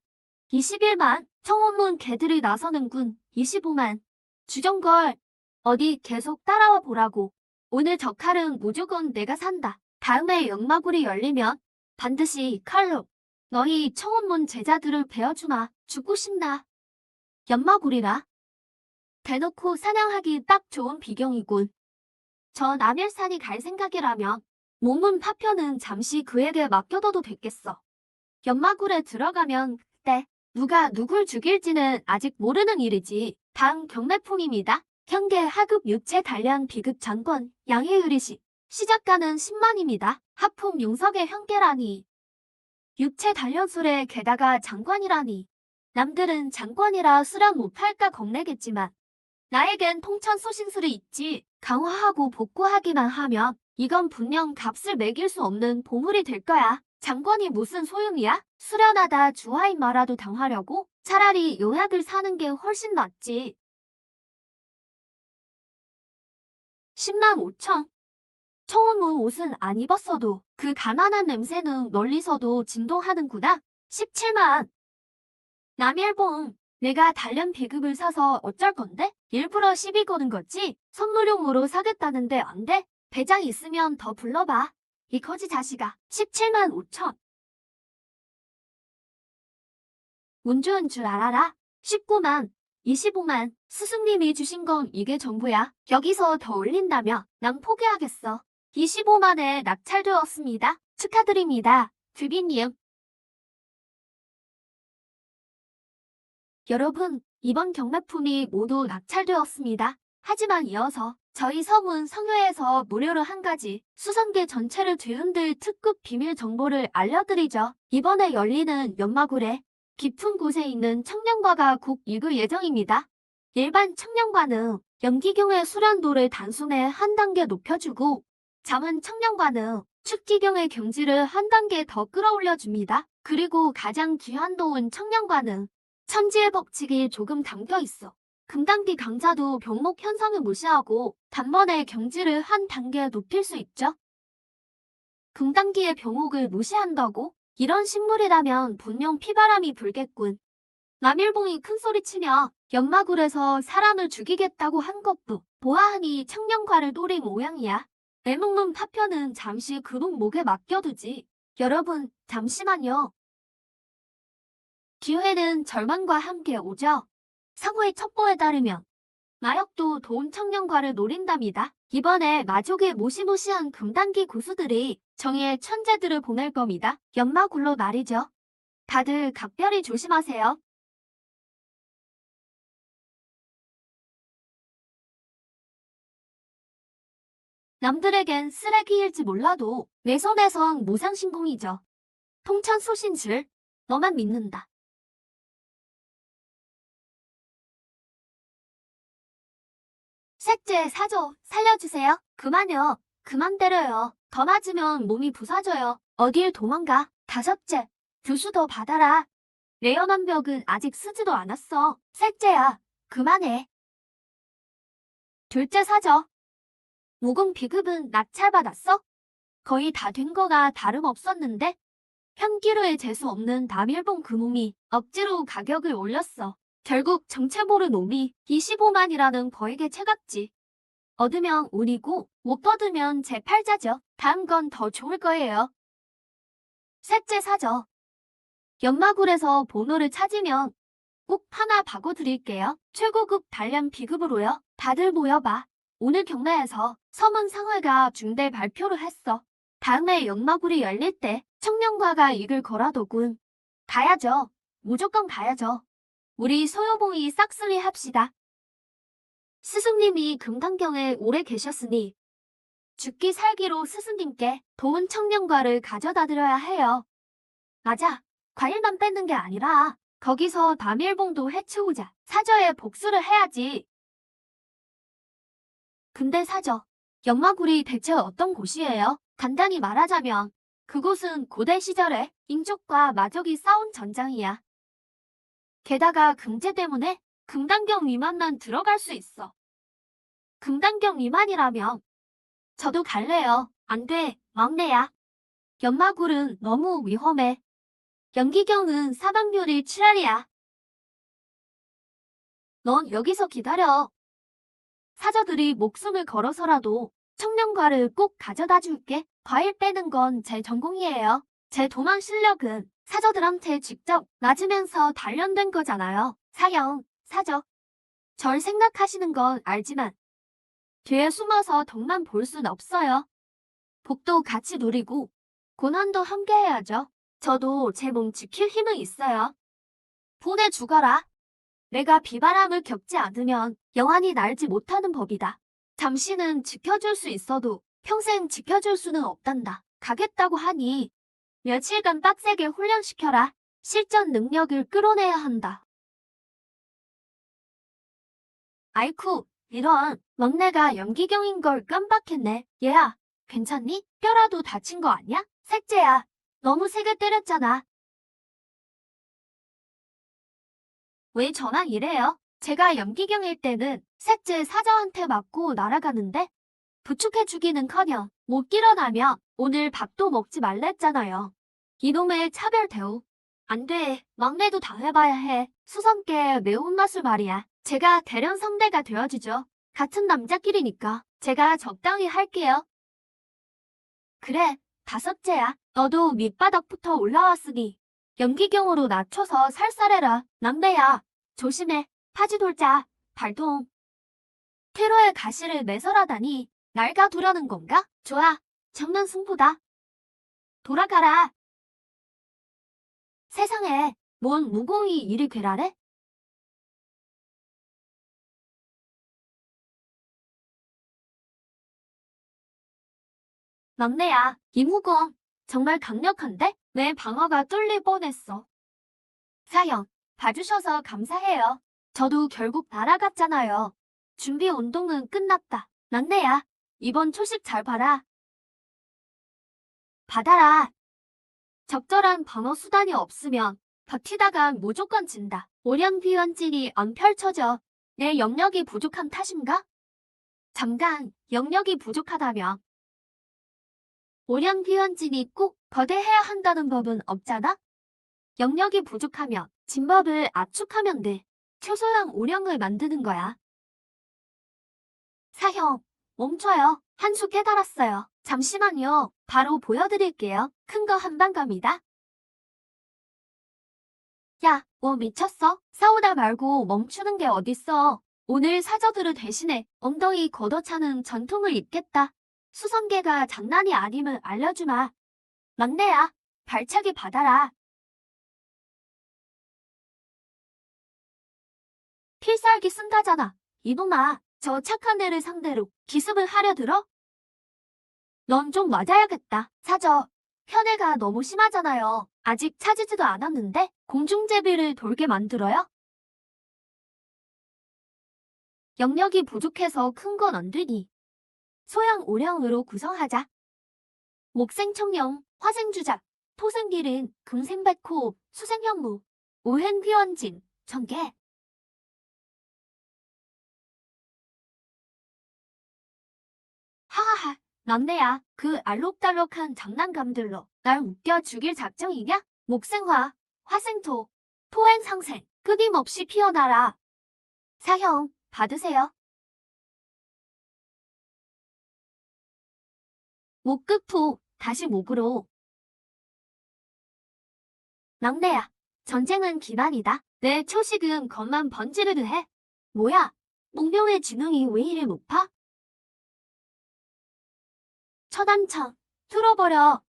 A: 21만, 청운문 개들이 나서는군. 25만. 주정걸, 어디 계속 따라와 보라고. 오늘 저 칼은 무조건 내가 산다. 다음에 역마굴이 열리면 반드시 이 칼로 너희 청운문 제자들을 베어주마. 죽고 싶나? 연마구리라. 대놓고 사냥하기 딱 좋은 비경이군. 저 남일산이 갈 생각이라면 몸은 파편은 잠시 그에게 맡겨둬도 됐겠어. 연마굴에 들어가면 그때 누가 누굴 죽일지는 아직 모르는 일이지. 다음 경매품입니다. 현계 하급 유체 단련 비급 전권 양해유리시. 시작가는 10만입니다. 하품 용석의 현계라니. 유체 단련술에 게다가 장관이라니. 남들은 장관이라 수량 못 팔까 겁내겠지만 나에겐 통천소신술이 있지. 강화하고 복구하기만 하면 이건 분명 값을 매길 수 없는 보물이 될 거야. 장관이 무슨 소용이야? 수련하다 주화인 마라도 당하려고? 차라리 요약을 사는 게 훨씬 낫지. 10만 5천. 청운문 옷은 안 입었어도 그 가난한 냄새는 멀리서도 진동하는구나. 17만. 남일봉, 내가 단련 비급을 사서 어쩔 건데? 일부러 시비 거는 거지? 선물용으로 사겠다는데 안 돼? 배짱 있으면 더 불러봐. 이 거지 자식아. 17만 5천. 운 좋은 줄 알아라. 19만, 25만. 스승님이 주신 건 이게 전부야. 여기서 더 올린다며 난 포기하겠어. 25만에 낙찰되었습니다. 축하드립니다. 드비님. 여러분, 이번 경매품이 모두 낙찰되었습니다. 하지만 이어서 저희 서문 성효에서 무료로 한 가지 수성계 전체를 뒤흔들 특급 비밀 정보를 알려드리죠. 이번에 열리는 연마굴에 깊은 곳에 있는 청년과가 곧 익을 예정입니다. 일반 청년과는 염기경의 수련도를 단숨에 한 단계 높여주고 잠은 청년과는 축기경의 경지를 한 단계 더 끌어올려줍니다. 그리고 가장 귀한 도운 청년과는 천지의 법칙이 조금 담겨 있어. 금단기 강자도 병목 현상을 무시하고 단번에 경지를 한 단계 높일 수 있죠. 금단기의 병목을 무시한다고? 이런 식물이라면 분명 피바람이 불겠군. 남일봉이 큰소리치며 연마굴에서 사람을 죽이겠다고 한 것도 보아하니 청년과를 노린 모양이야. 내목문 파편은 잠시 그놈 목에 맡겨두지. 여러분, 잠시만요. 기회는 절망과 함께 오죠. 상호의 첩보에 따르면 마역도 도운 청년과를 노린답니다. 이번에 마족의 무시무시한 금단기 고수들이 정의의 천재들을 보낼 겁니다. 연마굴로 말이죠. 다들 각별히 조심하세요. 남들에겐 쓰레기일지 몰라도 내 손에선 무상신공이죠. 통천소신술, 너만 믿는다. 셋째 사조, 살려주세요. 그만요. 그만 때려요. 더 맞으면 몸이 부사져요. 어딜 도망가. 다섯째, 두수 더 받아라. 레어난 벽은 아직 쓰지도 않았어. 셋째야, 그만해. 둘째 사저, 무공 비급은 낙찰받았어? 거의 다 된 거가 다름없었는데? 현기로의 재수 없는 남일봉 그놈이 억지로 가격을 올렸어. 결국 정체 모른 놈이 25만이라는 거액의 채갔지. 얻으면 운이고 못 얻으면 제 팔자죠. 다음 건 더 좋을 거예요. 셋째 사저. 연마굴에서 번호를 찾으면 꼭 하나 바꿔드릴게요. 최고급 단련 비급으로요. 다들 모여봐. 오늘 경매에서 서문 상회가 중대 발표를 했어. 다음에 연마굴이 열릴 때 청년과가 이글 거라더군. 가야죠. 무조건 가야죠. 우리 소요봉이 싹쓸이 합시다. 스승님이 금강경에 오래 계셨으니 죽기 살기로 스승님께 도운 청년과를 가져다 드려야 해요. 맞아. 과일만 뺏는 게 아니라 거기서 남일봉도 해치우자. 사저에 복수를 해야지. 근데 사저, 연마굴이 대체 어떤 곳이에요? 간단히 말하자면 그곳은 고대 시절에 인족과 마족이 싸운 전장이야. 게다가 금제 때문에 금단경 미만만 들어갈 수 있어. 금단경 미만이라면 저도 갈래요. 안 돼, 막내야. 연마굴은 너무 위험해. 연기경은 사방률이 7알이야. 넌 여기서 기다려. 사저들이 목숨을 걸어서라도 청년과를 꼭 가져다 줄게. 과일 빼는 건 제 전공이에요. 제 도망 실력은 사저들한테 직접 맞으면서 단련된 거잖아요. 사형, 사저. 절 생각하시는 건 알지만 뒤에 숨어서 덕만 볼 순 없어요. 복도 같이 누리고 고난도 함께 해야죠. 저도 제 몸 지킬 힘은 있어요. 보내 죽어라. 내가 비바람을 겪지 않으면 영원히 날지 못하는 법이다. 잠시는 지켜줄 수 있어도 평생 지켜줄 수는 없단다. 가겠다고 하니 며칠간 빡세게 훈련시켜라. 실전 능력을 끌어내야 한다. 아이쿠, 이런 막내가 염기경인 걸 깜빡했네. 얘야, 괜찮니? 뼈라도 다친 거 아니야? 색재야, 너무 세게 때렸잖아. 왜 저랑 이래요? 제가 염기경일 때는 색재 사자한테 맞고 날아가는데 부축해주기는커녕 못 일어나며 오늘 밥도 먹지 말랬잖아요. 이놈의 차별 대우. 안 돼. 막내도 당해봐야 해. 수성께 매운맛을 말이야. 제가 대련 상대가 되어주죠. 같은 남자끼리니까 제가 적당히 할게요. 그래, 다섯째야. 너도 밑바닥부터 올라왔으니 염기경으로 낮춰서 살살해라. 남매야, 조심해. 파지돌자, 발동. 퇴로에 가시를 매설하다니 날 가두려는 건가? 좋아, 정면 승부다. 돌아가라. 세상에, 뭔 무공이 이리 괴랄해? 막내야, 이무공 정말 강력한데? 내 방어가 뚫릴 뻔했어. 사형, 봐주셔서 감사해요. 저도 결국 날아갔잖아요. 준비 운동은 끝났다. 막내야, 이번 초식 잘 봐라. 받아라. 적절한 방어 수단이 없으면 버티다간 무조건 진다. 오련비원진이 안 펼쳐져. 내 영역이 부족한 탓인가? 잠깐, 영역이 부족하다며. 오련비원진이 꼭 거대해야 한다는 법은 없잖아? 영역이 부족하면 진법을 압축하면 돼. 최소한 오령을 만드는 거야. 사형, 멈춰요. 한 수 깨달았어요. 잠시만요. 바로 보여드릴게요. 큰 거 한 방 갑니다. 야, 뭐 미쳤어? 싸우다 말고 멈추는 게 어딨어. 오늘 사저들을 대신해 엉덩이 걷어차는 전통을 잇겠다. 수성계가 장난이 아님을 알려주마. 막내야, 발차기 받아라. 필살기 쓴다잖아. 이놈아, 저 착한 애를 상대로 기습을 하려 들어? 넌 좀 맞아야겠다. 사저, 현애가 너무 심하잖아요. 아직 차지지도 않았는데 공중제비를 돌게 만들어요? 영역이 부족해서 큰 건 안 되니 소형 오령으로 구성하자. 목생청령, 화생주작, 토생기린, 금생백호, 수생현무, 오행휘원진, 전개. 하하하, 막내야, 그 알록달록한 장난감들로 날 웃겨 죽일 작정이냐? 목생화, 화생토, 토행상생, 끊임없이 피어나라. 사형, 받으세요. 목급토, 다시 목으로. 막내야, 전쟁은 기만이다. 내 초식은 겉만 번지르르 해. 뭐야, 목룡의 지능이 왜 이리 높아? 처단청, 틀어버려.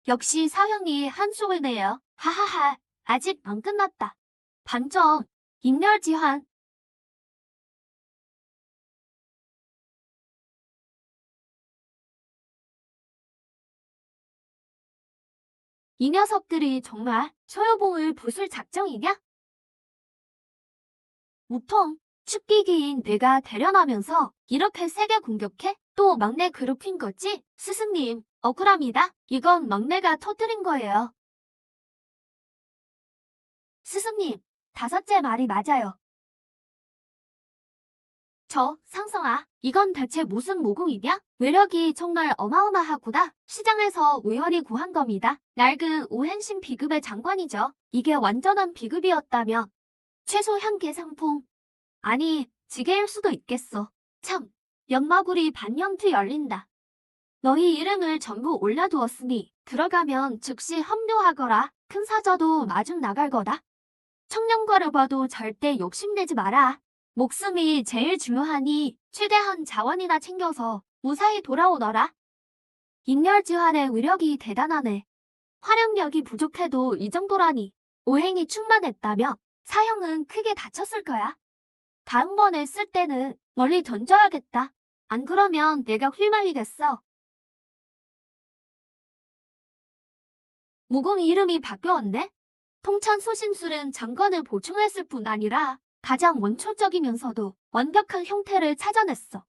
A: 역시 사형이 한숨을 내요. 하하하, 아직 안 끝났다. 반정, 인멸지환. 이 녀석들이 정말 소요봉을 부술 작정이냐? 우통, 축기기인 내가 대련하면서 이렇게 세게 공격해? 또 막내 괴롭힌 거지? 스승님, 억울합니다. 이건 막내가 터뜨린 거예요. 스승님, 다섯째 말이 맞아요. 저, 상성아, 이건 대체 무슨 모공이냐? 외력이 정말 어마어마하구나. 시장에서 우연히 구한 겁니다. 낡은 오행신 비급의 장관이죠. 이게 완전한 비급이었다면 최소 향계 상품. 아니, 지게일 수도 있겠어. 참, 연마구리 반영트 열린다. 너희 이름을 전부 올려두었으니 들어가면 즉시 합류하거라. 큰 사저도 마중 나갈 거다. 청년과를 봐도 절대 욕심내지 마라. 목숨이 제일 중요하니 최대한 자원이나 챙겨서 무사히 돌아오너라. 인열지환의 의력이 대단하네. 화력력이 부족해도 이 정도라니. 오행이 충만했다며 사형은 크게 다쳤을 거야. 다음번에 쓸 때는 멀리 던져야겠다. 안 그러면 내가 휘말리겠어. 무공 이름이 바뀌었네? 통천 소신술은 장관을 보충했을 뿐 아니라 가장 원초적이면서도 완벽한 형태를 찾아냈어.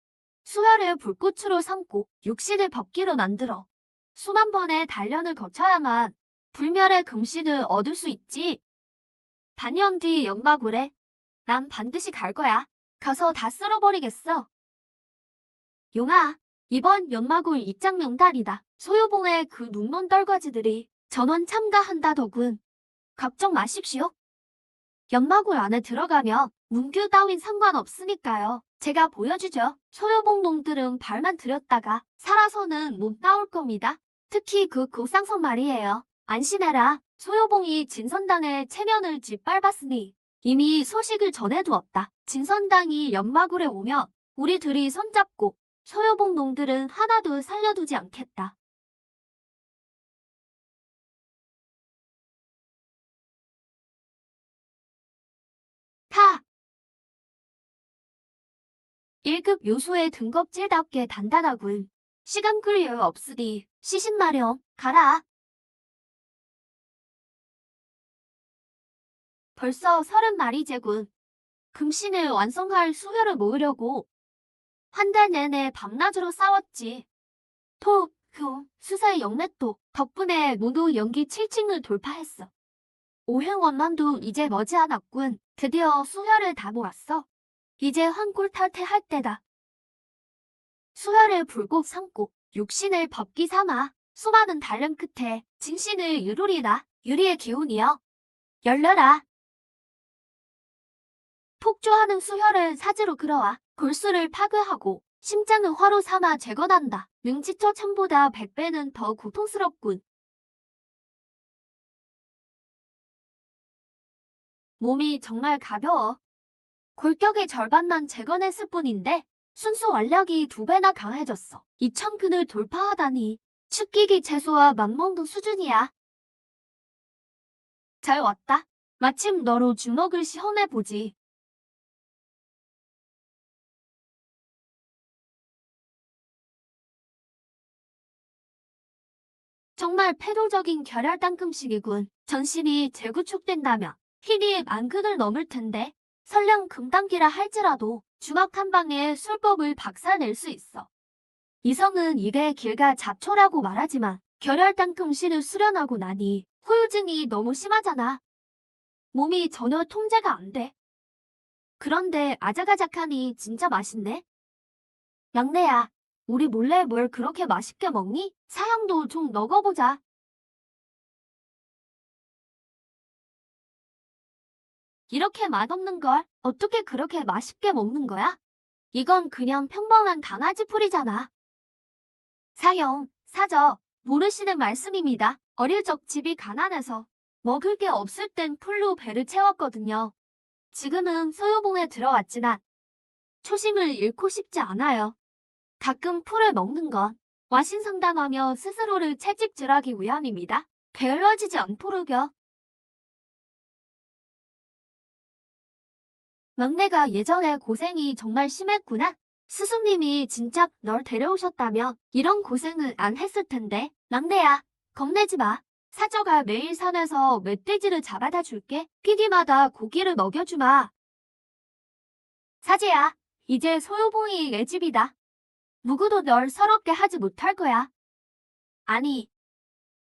A: 수혈을 불꽃으로 삼고 육신을 법기로 만들어 수만 번의 단련을 거쳐야만 불멸의 금신을 얻을 수 있지. 반년 뒤 연마굴에 난 반드시 갈 거야. 가서 다 쓸어버리겠어. 용아, 이번 연마굴 입장 명단이다. 소유봉의 그 눈먼 떨거지들이 전원 참가한다더군. 걱정 마십시오. 연마굴 안에 들어가면 문규 따윈 상관없으니까요. 제가 보여주죠. 소유봉 놈들은 발만 들였다가 살아서는 못 나올 겁니다. 특히 그 고상선 말이에요. 안심해라. 소유봉이 진선당의 체면을 짓밟았으니 이미 소식을 전해두었다. 진선당이 연마굴에 오면 우리 둘이 손잡고 소유봉 놈들은 하나도 살려두지 않겠다. 타! 1급 요소의 등껍질답게 단단하군. 시간 끌 여유 없으니 시신 마련 가라. 벌써 30마리제군. 금신을 완성할 수혈을 모으려고 한 달 내내 밤낮으로 싸웠지. 수사의 영맷도 덕분에 모두 연기 7층을 돌파했어. 오행원만도 이제 머지않았군. 드디어 수혈을 다 모았어. 이제 환골탈퇴할 때다. 수혈을 불꽃 삼고 육신을 법기 삼아 수많은 단련 끝에 진신을 이루리라. 유리의 기운이여 열려라. 폭주하는 수혈을 사지로 끌어와 골수를 파괴하고 심장을 화로 삼아 재건한다. 능지처 참보다 100배는 더 고통스럽군. 몸이 정말 가벼워. 골격의 절반만 재건했을 뿐인데 순수 원력이 2배나 강해졌어. 2000근을 돌파하다니 축기기 최소와 맞먹는 수준이야. 잘 왔다. 마침 너로 주먹을 시험해보지. 정말 패도적인 결혈 땅금식이군. 전신이 재구축된다면 힘이 10,000근을 넘을 텐데 설령 금단기라 할지라도 주먹 한 방에 술법을 박살낼 수 있어. 이성은 입에 길가 잡초라고 말하지만 결혈 땅금실을 수련하고 나니 후유증이 너무 심하잖아. 몸이 전혀 통제가 안 돼. 그런데 아작아작하니 진짜 맛있네. 막내야, 우리 몰래 뭘 그렇게 맛있게 먹니? 사형도 좀 먹어보자. 이렇게 맛없는 걸 어떻게 그렇게 맛있게 먹는 거야? 이건 그냥 평범한 강아지 풀이잖아. 사형, 사저, 모르시는 말씀입니다. 어릴 적 집이 가난해서 먹을 게 없을 땐 풀로 배를 채웠거든요. 지금은 소유봉에 들어왔지만 초심을 잃고 싶지 않아요. 가끔 풀을 먹는 건 와신상담하며 스스로를 채찍질하기 위함입니다. 게을러지지 않도록요. 막내가 예전에 고생이 정말 심했구나. 스승님이 진작 널 데려오셨다면 이런 고생은 안 했을 텐데. 막내야, 겁내지 마. 사저가 매일 산에서 멧돼지를 잡아다 줄게. 피기마다 고기를 먹여주마. 사제야, 이제 소유봉이 내 집이다. 누구도 널 서럽게 하지 못할 거야. 아니,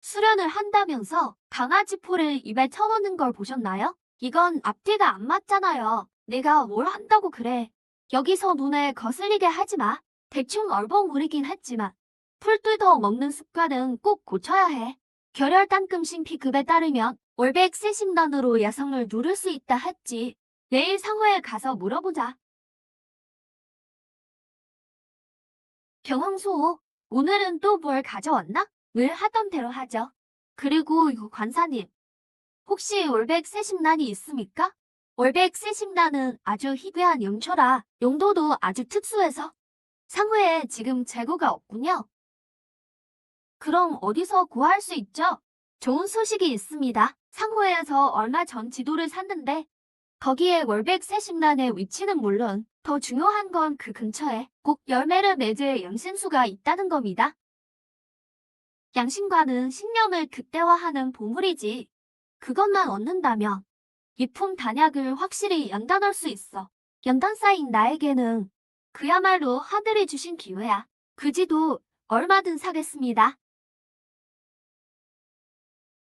A: 수련을 한다면서 강아지 풀을 입에 쳐넣는 걸 보셨나요? 이건 앞뒤가 안 맞잖아요. 내가 뭘 한다고 그래. 여기서 눈에 거슬리게 하지 마. 대충 얼버무리긴 했지만 풀 뜯어 먹는 습관은 꼭 고쳐야 해. 결혈 땅금신 P급에 따르면 월백 세심단으로 야성을 누를 수 있다 했지. 내일 상호에 가서 물어보자. 경황소, 오늘은 또 뭘 가져왔나? 늘 하던 대로 하죠. 그리고 이거 관사님, 혹시 월백 세심란이 있습니까? 월백 세심란은 아주 희귀한 용초라 용도도 아주 특수해서 상회에 지금 재고가 없군요. 그럼 어디서 구할 수 있죠? 좋은 소식이 있습니다. 상호에서 얼마 전 지도를 샀는데 거기에 월백 세심란의 위치는 물론 더 중요한 건 그 근처에 꼭 열매를 맺을 양신수가 있다는 겁니다. 양신과는 신념을 극대화하는 보물이지. 그것만 얻는다면 이품 단약을 확실히 연단할 수 있어. 연단 쌓인 나에게는 그야말로 하늘이 주신 기회야. 그 지도 얼마든 사겠습니다.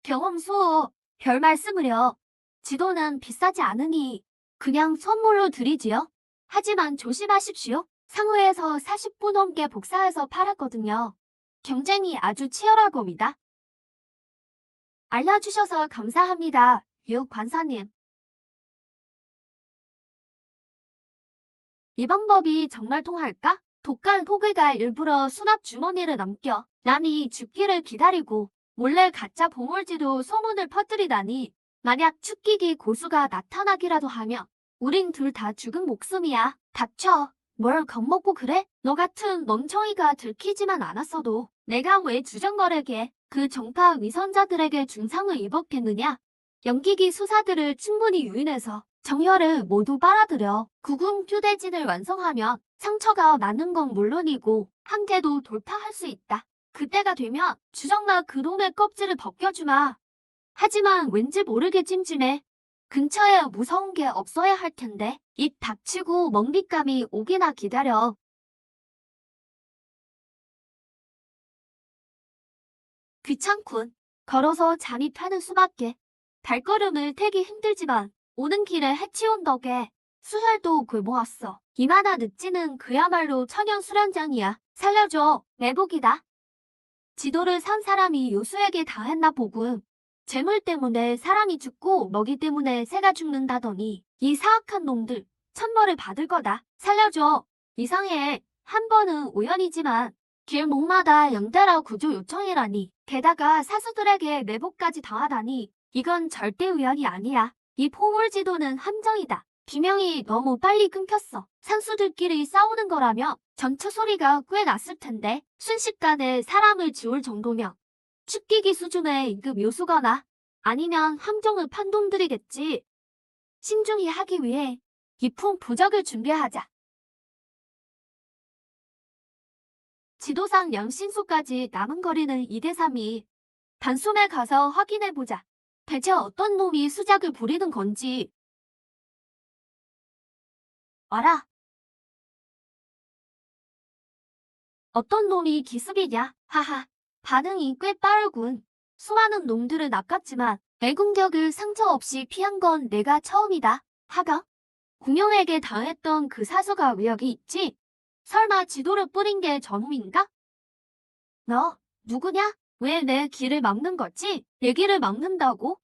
A: 경험소, 별 말씀을요. 지도는 비싸지 않으니 그냥 선물로 드리지요. 하지만 조심하십시오. 상호에서 40분 넘게 복사해서 팔았거든요. 경쟁이 아주 치열할 겁니다. 알려주셔서 감사합니다, 유 관사님. 이 방법이 정말 통할까? 독간 호그가 일부러 수납 주머니를 넘겨 남이 죽기를 기다리고 몰래 가짜 보물지도 소문을 퍼뜨리다니. 만약 축기기 고수가 나타나기라도 하면 우린 둘 다 죽은 목숨이야. 닥쳐. 뭘 겁먹고 그래? 너 같은 멍청이가 들키지만 않았어도 내가 왜 주정거래게 그 정파 위선자들에게 중상을 입었겠느냐? 연기기 수사들을 충분히 유인해서 정혈을 모두 빨아들여 구궁 휴대진을 완성하면 상처가 나는 건 물론이고 한계도 돌파할 수 있다. 그때가 되면 주정나 그놈의 껍질을 벗겨주마. 하지만 왠지 모르게 찜찜해. 근처에 무서운 게 없어야 할 텐데 입 닥치고 먹잇감이 오기나 기다려. 귀찮군. 걸어서 잠입하는 수밖에. 발걸음을 태기 힘들지만 오는 길에 해치운 덕에 수혈도 굴보았어. 이마나 늪지는 그야말로 천연 수련장이야. 살려줘. 매복이다. 지도를 산 사람이 요수에게 당했나 보군. 재물 때문에 사람이 죽고 먹이 때문에 새가 죽는다더니 이 사악한 놈들 천벌을 받을 거다. 살려줘. 이상해. 한 번은 우연이지만 길목마다 연달아 구조 요청이라니. 게다가 사수들에게 매복까지 당하다니. 이건 절대 우연이 아니야. 이 포물지도는 함정이다. 비명이 너무 빨리 끊겼어. 산수들끼리 싸우는 거라며 전투 소리가 꽤 났을 텐데 순식간에 사람을 지울 정도면 축기기 수준의 임금 요수거나 아니면 함정을 판 놈들이겠지. 신중히 하기 위해 기품 부적을 준비하자. 지도상 영신소까지 남은 거리는 2대3이 단숨에 가서 확인해보자. 대체 어떤 놈이 수작을 부리는 건지. 알아. 어떤 놈이 기습이냐? 하하. 반응이 꽤 빠르군. 수많은 놈들을 낚았지만 내 공격을 상처 없이 피한 건 내가 처음이다. 하가? 공룡에게 당했던 그 사수가 왜 여기 있지? 설마 지도를 뿌린 게 저놈인가? 너 누구냐? 왜 내 길을 막는 거지? 내 길을 막는다고?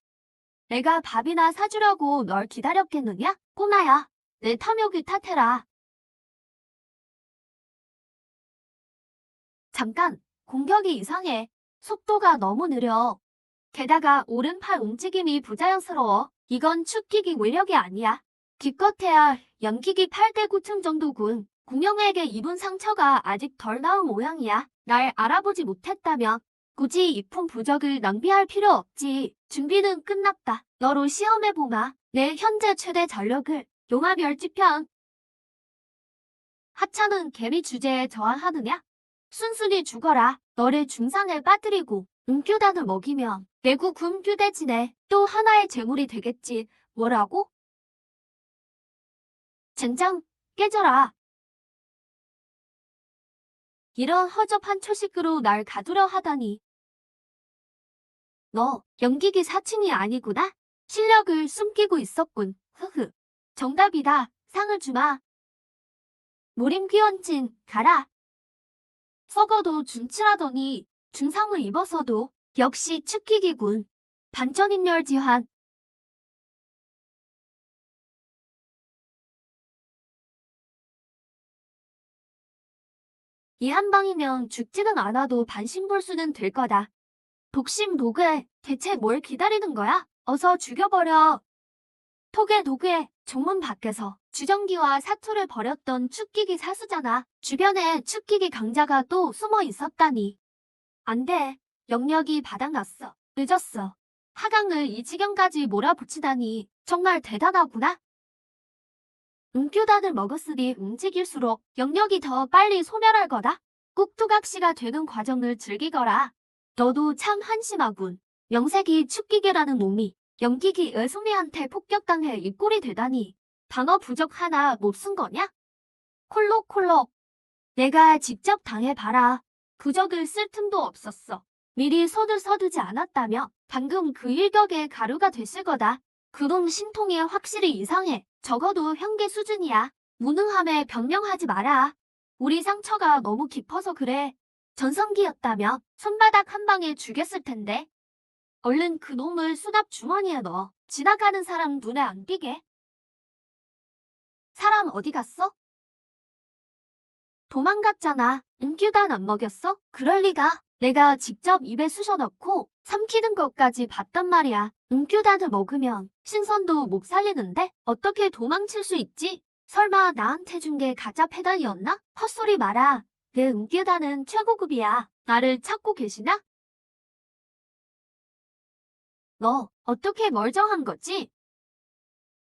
A: 내가 밥이나 사주려고 널 기다렸겠느냐? 꼬마야, 내 탐욕을 탓해라. 잠깐, 공격이 이상해. 속도가 너무 느려. 게다가 오른팔 움직임이 부자연스러워. 이건 축기기 외력이 아니야. 기껏해야 연기기 8대 9층 정도군. 공룡에게 입은 상처가 아직 덜 나은 모양이야. 날 알아보지 못했다면 굳이 이품 부적을 낭비할 필요 없지. 준비는 끝났다. 너로 시험해보마. 내 현재 최대 전력을. 용화멸지편. 하찮은 개미 주제에 저항하느냐? 순순히 죽어라. 너를 중상에 빠뜨리고 음규단을 먹이면 내구 군규대진에 또 하나의 재물이 되겠지. 뭐라고? 젠장, 깨져라. 이런 허접한 초식으로 날 가두려 하다니. 너 연기기 사칭이 아니구나? 실력을 숨기고 있었군. 흐흐. 정답이다. 상을 주마. 모림귀원진, 가라. 썩어도 준치라더니 중상을 입어서도 역시 축기기군. 반전인열지환. 이 한 방이면 죽지는 않아도 반신불수는 될 거다. 독심 도구에 대체 뭘 기다리는 거야? 어서 죽여버려. 톡에 도구에 종문 밖에서 주정기와 사투를 벌였던 축기기 사수잖아. 주변에 축기기 강자가 또 숨어 있었다니. 안 돼. 영역이 바닥났어. 늦었어. 하강을 이 지경까지 몰아붙이다니 정말 대단하구나. 응교단을 먹었으니 움직일수록 영역이 더 빨리 소멸할 거다. 꾹두각시가 되는 과정을 즐기거라. 너도 참 한심하군. 명색이 축기계라는 놈이 영기기 의숙리한테 폭격당해 이 꼴이 되다니. 방어 부적 하나 못 쓴 거냐? 콜록콜록. 내가 직접 당해봐라. 부적을 쓸 틈도 없었어. 미리 손을 서두지 않았다며 방금 그 일격에 가루가 됐을 거다. 그놈 신통이 확실히 이상해. 적어도 현계 수준이야. 무능함에 변명하지 마라. 우리 상처가 너무 깊어서 그래. 전성기였다며 손바닥 한 방에 죽였을 텐데. 얼른 그 놈을 수납 주머니에 넣어. 지나가는 사람 눈에 안 띄게. 사람 어디 갔어? 도망갔잖아. 은규단 안 먹였어? 그럴 리가. 내가 직접 입에 쑤셔 넣고 삼키는 것까지 봤단 말이야. 은규단을 먹으면 신선도 못 살리는데 어떻게 도망칠 수 있지? 설마 나한테 준 게 가짜 패단이었나? 헛소리 마라. 내 은규단은 최고급이야. 나를 찾고 계시나? 너 어떻게 멀쩡한 거지?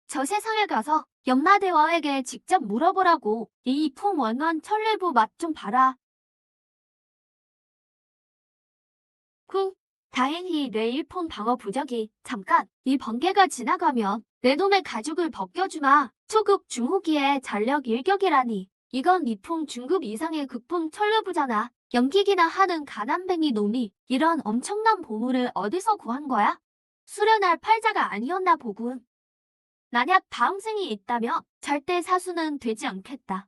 A: 저 세상에 가서 염라대왕에게 직접 물어보라고. 이 풍원원 천례부 맛 좀 봐라. 쿵. 다행히 내 일폰 방어 부적이 잠깐 이 번개가 지나가면 내 놈의 가죽을 벗겨주마. 초급 중후기에 전력 일격이라니. 이건 이품 중급 이상의 극품 천례부잖아. 연기기나 하는 가난뱅이 놈이 이런 엄청난 보물을 어디서 구한 거야? 수련할 팔자가 아니었나 보군. 만약 다음 생이 있다며 절대 사수는 되지 않겠다.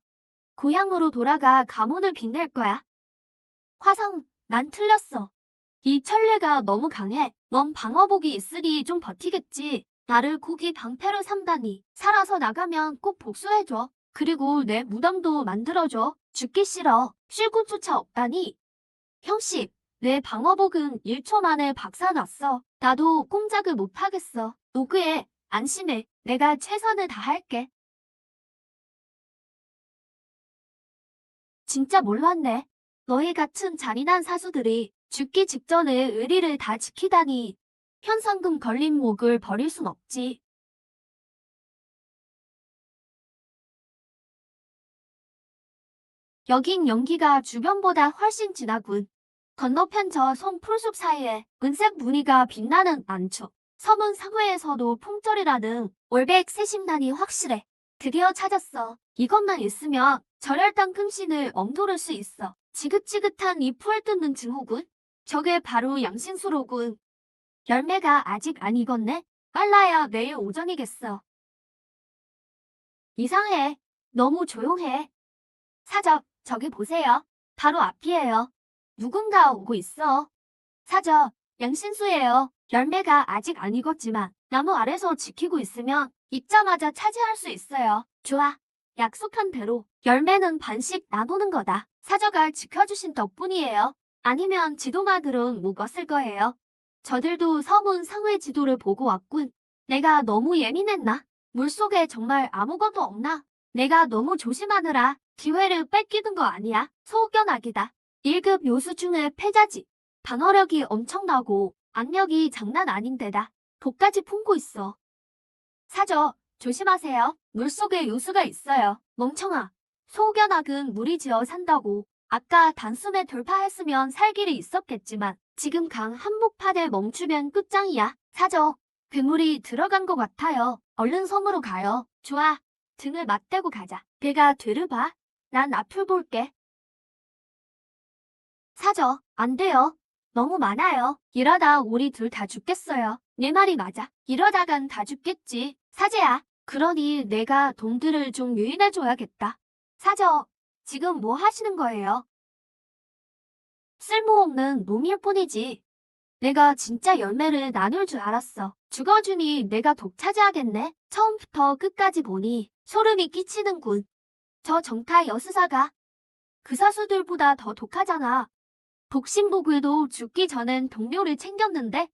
A: 고향으로 돌아가 가문을 빛낼 거야. 화성, 난 틀렸어. 이 천례가 너무 강해. 넌 방어복이 있으니 좀 버티겠지. 나를 고기 방패로 삼다니. 살아서 나가면 꼭 복수해줘. 그리고 내 무덤도 만들어줘. 죽기 싫어. 쉴 곳조차 없다니. 형씨, 내 방어복은 1초 만에 박살났어. 나도 꼼짝을 못하겠어. 노그에 안심해. 내가 최선을 다할게. 진짜 몰랐네. 너희 같은 잔인한 사수들이 죽기 직전에 의리를 다 지키다니. 현상금 걸린 목을 버릴 순 없지. 여긴 연기가 주변보다 훨씬 진하군. 건너편 저 송 풀숲 사이에 은색 무늬가 빛나는 안초. 서문 상회에서도 풍절이라는 올백 세심단이 확실해. 드디어 찾았어. 이것만 있으면 절혈당 금신을 엉도를 수 있어. 지긋지긋한 이 풀 뜯는 증후군. 저게 바로 양신수로군. 열매가 아직 안 익었네. 빨라야 내일 오전이겠어. 이상해. 너무 조용해. 사적, 저기 보세요. 바로 앞이에요. 누군가 오고 있어. 사적, 양신수예요. 열매가 아직 안 익었지만 나무 아래서 지키고 있으면 익자마자 차지할 수 있어요. 좋아. 약속한 대로 열매는 반씩 나누는 거다. 사저가 지켜주신 덕분이에요. 아니면 지도마들은 못 왔을 거예요. 저들도 서문 상회 지도를 보고 왔군. 내가 너무 예민했나? 물속에 정말 아무것도 없나? 내가 너무 조심하느라 기회를 뺏기는 거 아니야? 소견악이다. 1급 요수 중에 패자지. 방어력이 엄청나고 악력이 장난 아닌데다 독까지 품고 있어. 사저, 조심하세요. 물속에 요수가 있어요. 멍청아. 소견악은 물이 지어 산다고. 아까 단숨에 돌파했으면 살 길이 있었겠지만 지금 강 한복판에 멈추면 끝장이야. 사저, 괴물이 들어간 것 같아요. 얼른 섬으로 가요. 좋아. 등을 맞대고 가자. 배가 뒤를 봐. 난 앞을 볼게. 사저, 안 돼요. 너무 많아요. 이러다 우리 둘 다 죽겠어요. 내 말이 맞아. 이러다간 다 죽겠지. 사제야. 그러니 내가 동들을 좀 유인해줘야겠다. 사저, 지금 뭐 하시는 거예요? 쓸모없는 놈일 뿐이지. 내가 진짜 열매를 나눌 줄 알았어. 죽어주니 내가 독차지하겠네. 처음부터 끝까지 보니 소름이 끼치는군. 저 정타 여수사가 그 사수들보다 더 독하잖아. 독신복에도 죽기 전엔 동료를 챙겼는데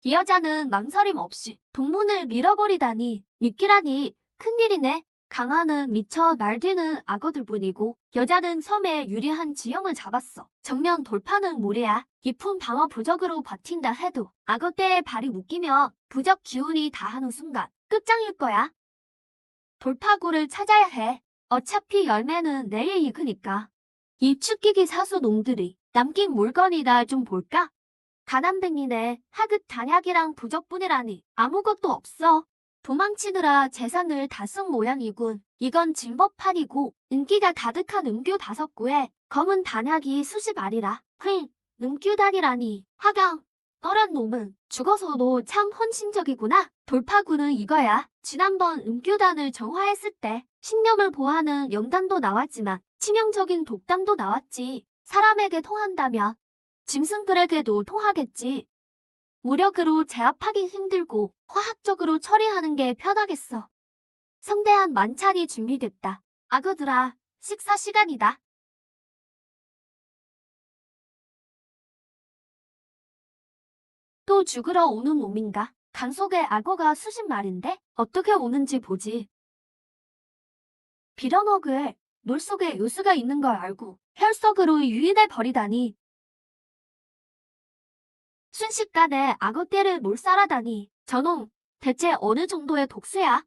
A: 이 여자는 망설임 없이 동문을 밀어버리다니 믿기라니 큰일이네. 강아는 미쳐 날뛰는 악어들뿐이고 여자는 섬에 유리한 지형을 잡았어. 정면 돌파는 무리야. 깊은 방어 부적으로 버틴다 해도 악어떼의 발이 묶이며 부적 기운이 다하는 순간 끝장일 거야. 돌파구를 찾아야 해. 어차피 열매는 내일 익으니까. 이 축기기 사수 놈들이 남긴 물건이나 좀 볼까? 가난뱅이네. 하급 단약이랑 부적뿐이라니 아무것도 없어. 도망치느라 재산을 다 쓴 모양이군. 이건 진법판이고 인기가 가득한 음교 5구에 검은 단약이 수십 알이라. 음규단이라니. 하강. 너란 놈은 죽어서도 참 헌신적이구나. 돌파구는 이거야. 지난번 음규단을 정화했을 때 신념을 보하는 영단도 나왔지만 치명적인 독단도 나왔지. 사람에게 통한다면 짐승들에게도 통하겠지. 무력으로 제압하기 힘들고 화학적으로 처리하는 게 편하겠어. 성대한 만찬이 준비됐다. 악어들아, 식사 시간이다. 또 죽으러 오는 놈인가? 강 속에 악어가 수십 마리인데 어떻게 오는지 보지. 빌어먹을 물속에 요수가 있는 걸 알고 혈석으로 유인해 버리다니. 순식간에 악어떼를 몰살하다니. 저놈, 대체 어느 정도의 독수야?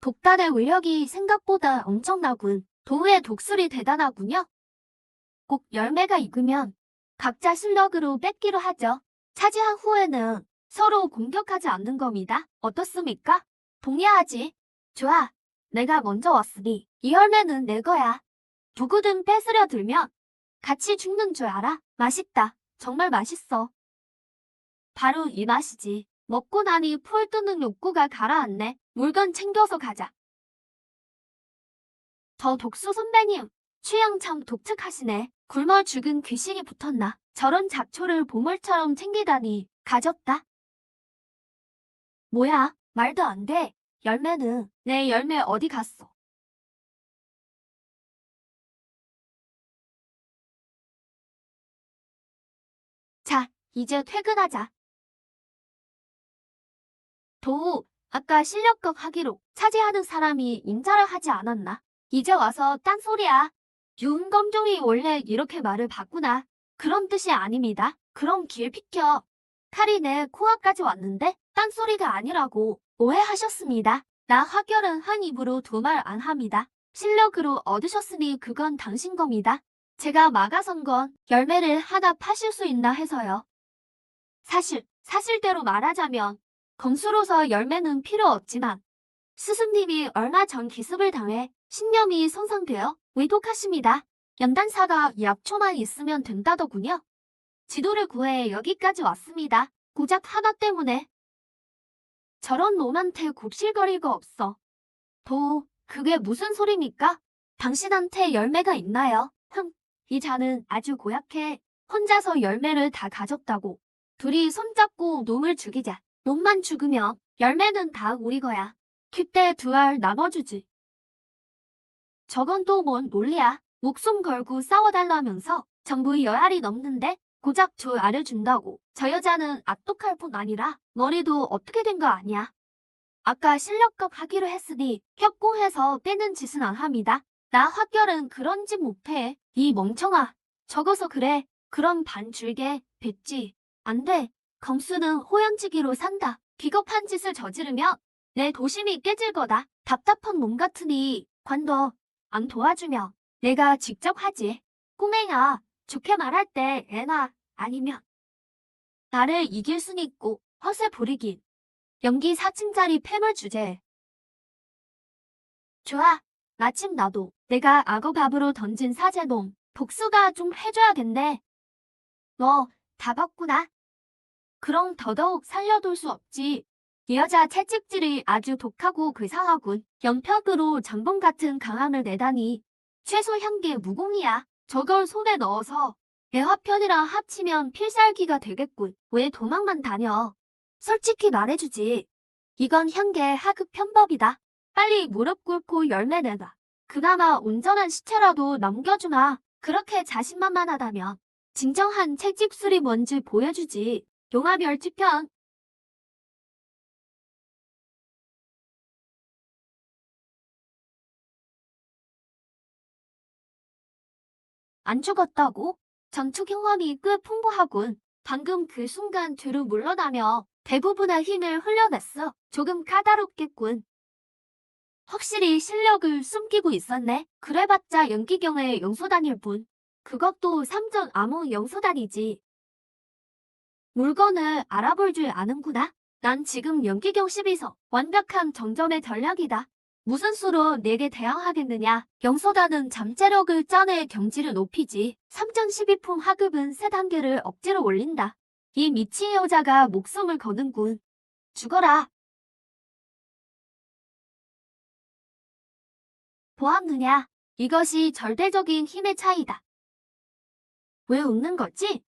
A: 독단의 위력이 생각보다 엄청나군. 도우의 독술이 대단하군요. 꼭 열매가 익으면 각자 실력으로 뺏기로 하죠. 차지한 후에는 서로 공격하지 않는 겁니다. 어떻습니까? 동의하지? 좋아. 내가 먼저 왔으니 이 열매는 내 거야. 누구든 뺏으려 들면 같이 죽는 줄 알아? 맛있다. 정말 맛있어. 바로 이 맛이지. 먹고 나니 풀 뜨는 욕구가 가라앉네. 물건 챙겨서 가자. 저 독수 선배님, 취향 참 독특하시네. 굶어 죽은 귀신이 붙었나. 저런 잡초를 보물처럼 챙기다니. 가졌다. 뭐야, 말도 안 돼. 열매는 내 열매 어디 갔어? 자, 이제 퇴근하자. 도우, 아까 실력급 하기로 차지하는 사람이 인자를 하지 않았나? 이제 와서 딴소리야. 윤검종이 원래 이렇게 말을 바꾸나? 그런 뜻이 아닙니다. 그럼 길 비켜. 칼이 내 코앞까지 왔는데 딴소리가 아니라고 오해하셨습니다. 나 화결은 한 입으로 두 말 안 합니다. 실력으로 얻으셨으니 그건 당신 겁니다. 제가 막아선 건 열매를 하나 파실 수 있나 해서요. 사실대로 말하자면 검수로서 열매는 필요 없지만 스승님이 얼마 전 기습을 당해 신념이 손상되어 위독하십니다. 연단사가 약초만 있으면 된다더군요. 지도를 구해 여기까지 왔습니다. 고작 하나 때문에. 저런 놈한테 굽실거리가 없어. 도우, 그게 무슨 소리입니까? 당신한테 열매가 있나요? 이 자는 아주 고약해. 혼자서 열매를 다 가졌다고. 둘이 손잡고 놈을 죽이자. 놈만 죽으면 열매는 다 우리 거야. 귓대 두 알 나눠주지. 저건 또 뭔 논리야. 목숨 걸고 싸워달라면서 전부 10알이 넘는데 고작 저 알을 준다고. 저 여자는 악독할 뿐 아니라 머리도 어떻게 된 거 아니야. 아까 실력급 하기로 했으니 협공해서 빼는 짓은 안 합니다. 나 화결은 그런 짓 못해. 이 멍청아. 적어서 그래. 그럼 반 줄게. 뱉지. 안 돼. 검수는 호연지기로 산다. 비겁한 짓을 저지르면 내 도심이 깨질 거다. 답답한 놈 같으니 관둬. 안 도와주면 내가 직접 하지. 꼬맹아, 좋게 말할 때 애나 아니면 나를 이길 순 있고 허세 부리긴. 연기 4층짜리 폐물 주제. 좋아. 마침 나도 내가 악어갑으로 던진 사제놈 복수가 좀 해줘야겠네. 너 다 봤구나. 그럼 더더욱 살려둘 수 없지. 이 여자 채찍질이 아주 독하고 괴상하군. 연평으로 장봉 같은 강함을 내다니. 최소 향계 무공이야. 저걸 손에 넣어서 애화편이랑 합치면 필살기가 되겠군. 왜 도망만 다녀? 솔직히 말해주지. 이건 향계 하급 편법이다. 빨리 무릎 꿇고 열매 내놔. 그나마 온전한 시체라도 넘겨주마. 그렇게 자신만만하다면 진정한 채찍술이 뭔지 보여주지. 용화멸치편. 안 죽었다고? 전투 경험이 꽤 풍부하군. 방금 그 순간 뒤로 물러나며 대부분의 힘을 흘려냈어. 조금 까다롭겠군. 확실히 실력을 숨기고 있었네. 그래봤자 연기경의 영소단일 뿐. 그것도 3전 아무 영소단이지. 물건을 알아볼 줄 아는구나. 난 지금 연기경 12서 완벽한 정점의 전략이다. 무슨 수로 내게 대항하겠느냐. 영소단은 잠재력을 짜내 경지를 높이지. 3전 12품 하급은 세 단계를 억지로 올린다. 이 미친 여자가 목숨을 거는군. 죽어라. 보았느냐? 이것이 절대적인 힘의 차이다. 왜 웃는 거지?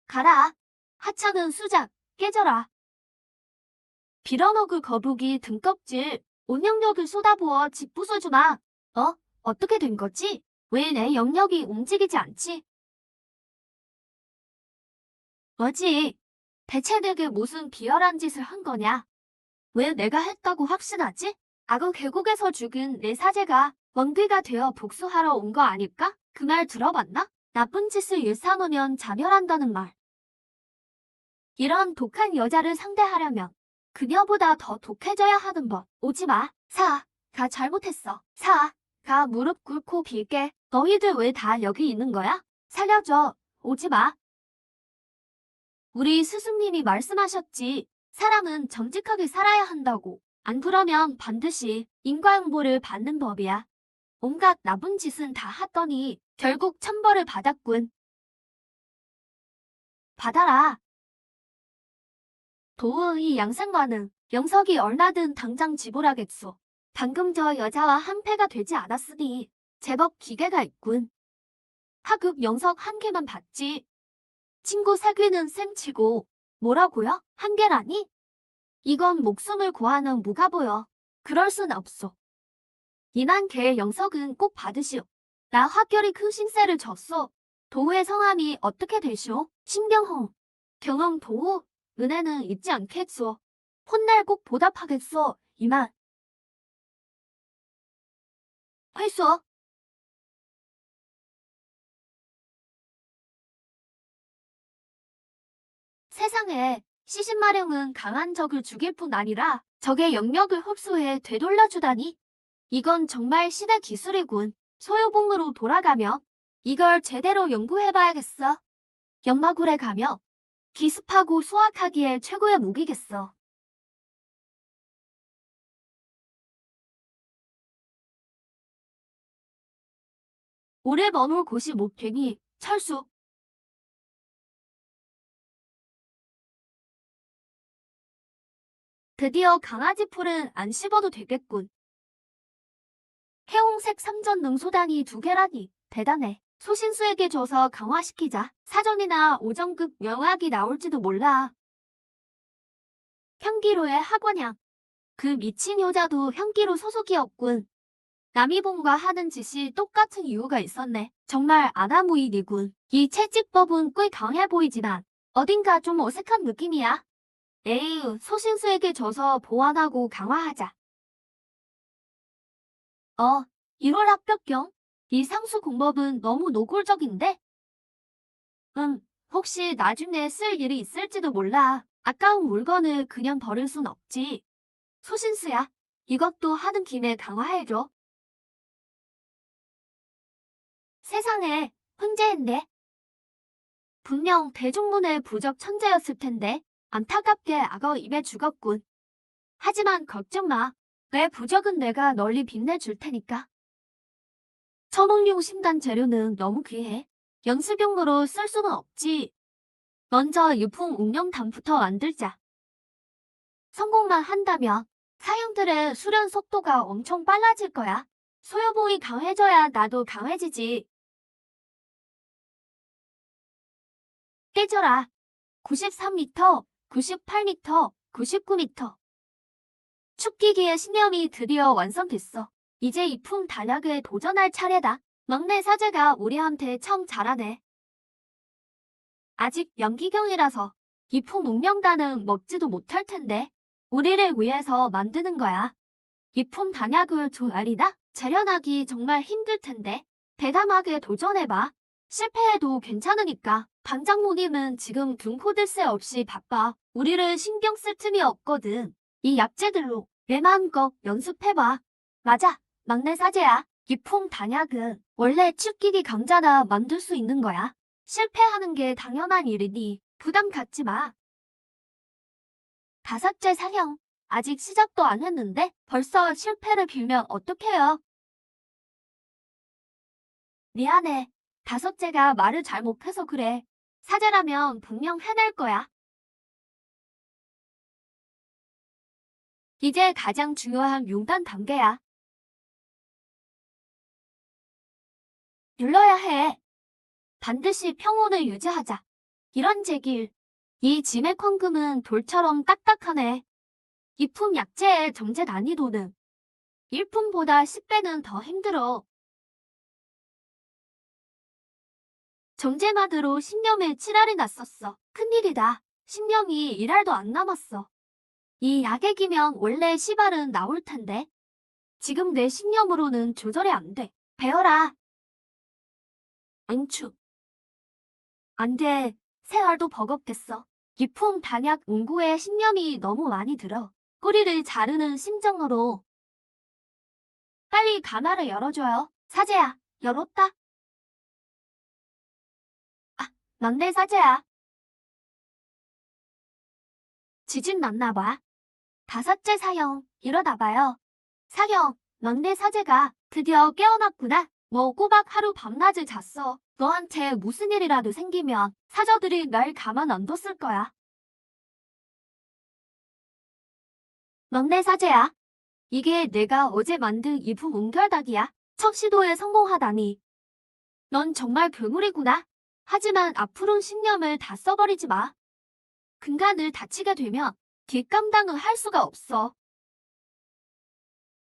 A: 가라. 하찮은 수작, 깨져라. 빌어먹을 거북이 등껍질, 온영력을 쏟아부어 집 부숴주마. 어떻게 된 거지? 왜 내 영역이 움직이지 않지? 뭐지? 대체 내게 무슨 비열한 짓을 한 거냐? 왜 내가 했다고 확신하지? 악어 계곡에서 죽은 내 사제가 원귀가 되어 복수하러 온 거 아닐까? 그 말 들어봤나? 나쁜 짓을 일삼으면 자멸한다는 말. 이런 독한 여자를 상대하려면 그녀보다 더 독해져야 하는 법. 오지 마. 가 잘못했어. 가 무릎 꿇고 빌게. 너희들 왜 다 여기 있는 거야? 살려줘. 오지 마. 우리 스승님이 말씀하셨지. 사람은 정직하게 살아야 한다고. 안 그러면 반드시 인과응보를 받는 법이야. 온갖 나쁜 짓은 다 했더니 결국 천벌을 받았군. 받아라. 도의 양생관은 영석이 얼마든 당장 지불하겠소. 방금 저 여자와 한패가 되지 않았으니 제법 기계가 있군. 하급 영석 한 개만 받지. 친구 사귀는 셈치고 뭐라고요? 한 개라니? 이건 목숨을 구하는 무가 보여. 그럴 순 없소. 이난 개의 영석은 꼭 받으시오. 나 화결이 큰 신세를 졌소. 도우의 성함이 어떻게 되시오? 신경홍. 경홍 도우. 은혜는 잊지 않겠소. 훗날 꼭 보답하겠소. 이만. 회수. 세상에 시신마령은 강한 적을 죽일 뿐 아니라 적의 영역을 흡수해 되돌려주다니. 이건 정말 신의 기술이군. 소요봉으로 돌아가며 이걸 제대로 연구해봐야겠어. 연마굴에 가며 기습하고 수확하기에 최고의 무기겠어. 오래 머물 곳이 못 되니 철수. 드디어 강아지 풀은 안 씹어도 되겠군. 해홍색 삼전 능소단이 2개라니 대단해. 소신수에게 줘서 강화시키자. 사전이나 오정급 명학이 나올지도 몰라. 향기로의 학원향. 그 미친 여자도 향기로 소속이었군. 남이봉과 하는 짓이 똑같은 이유가 있었네. 정말 아나무인이군. 이 채찍법은 꽤 강해 보이지만 어딘가 좀 어색한 느낌이야. 에휴, 소신수에게 줘서 보완하고 강화하자. 1월 합격경? 이 상수 공법은 너무 노골적인데? 혹시 나중에 쓸 일이 있을지도 몰라. 아까운 물건을 그냥 버릴 순 없지. 소신수야, 이것도 하는 김에 강화해줘. 세상에, 훈제했네. 분명 대중문의 부적 천재였을 텐데 안타깝게 악어 입에 죽었군. 하지만 걱정 마. 내 부적은 내가 널리 빛내줄 테니까. 천옥용 신단 재료는 너무 귀해. 연습용으로 쓸 수는 없지. 먼저 유품 웅령단부터 만들자. 성공만 한다면 사형들의 수련 속도가 엄청 빨라질 거야. 소요봉이 강해져야 나도 강해지지. 깨져라. 93m, 98m, 99m. 축기기의 신념이 드디어 완성됐어. 이제 이품 단약에 도전할 차례다. 막내 사제가 우리한테 참 잘하네. 아직 연기경이라서 이품 운명단은 먹지도 못할 텐데 우리를 위해서 만드는 거야. 이품 단약을 조아리다 재련하기 정말 힘들 텐데 대담하게 도전해봐. 실패해도 괜찮으니까. 방장모님은 지금 등포들 새 없이 바빠. 우리를 신경 쓸 틈이 없거든. 이 약재들로 내 마음껏 연습해봐. 맞아, 막내 사제야. 이품 단약은 원래 축기기 강자나 만들 수 있는 거야. 실패하는 게 당연한 일이니 부담 갖지 마. 다섯째 사형. 아직 시작도 안 했는데 벌써 실패를 빌면 어떡해요? 미안해. 다섯째가 말을 잘못해서 그래. 사제라면 분명 해낼 거야. 이제 가장 중요한 융단 단계야. 눌러야 해. 반드시 평온을 유지하자. 이런 제길. 이 지맥 황금은 돌처럼 딱딱하네. 이품 약재의 정제 난이도는 1품보다 10배는 더 힘들어. 정제마드로 신념에 칠알이 났었어. 큰일이다. 신념이 1알도 안 남았어. 이 약액이면 원래 시발은 나올 텐데. 지금 내 신념으로는 조절이 안 돼. 배워라. 앵추. 안 돼. 새 알도 버겁겠어. 기품 단약 응고에 신념이 너무 많이 들어. 꼬리를 자르는 심정으로. 빨리 가마를 열어줘요. 사제야, 열었다. 아, 막내 사제야. 지진 났나 봐. 다섯째 사형, 이러다 봐요. 사형, 막내 사제가 드디어 깨어났구나. 뭐 꼬박 하루 밤낮을 잤어. 너한테 무슨 일이라도 생기면 사저들이 날 가만 안 뒀을 거야. 막내 사제야. 이게 내가 어제 만든 이품 웅결닭이야. 첫 시도에 성공하다니. 넌 정말 괴물이구나. 하지만 앞으론 신념을 다 써버리지 마. 근간을 다치게 되면 뒷감당을 할 수가 없어.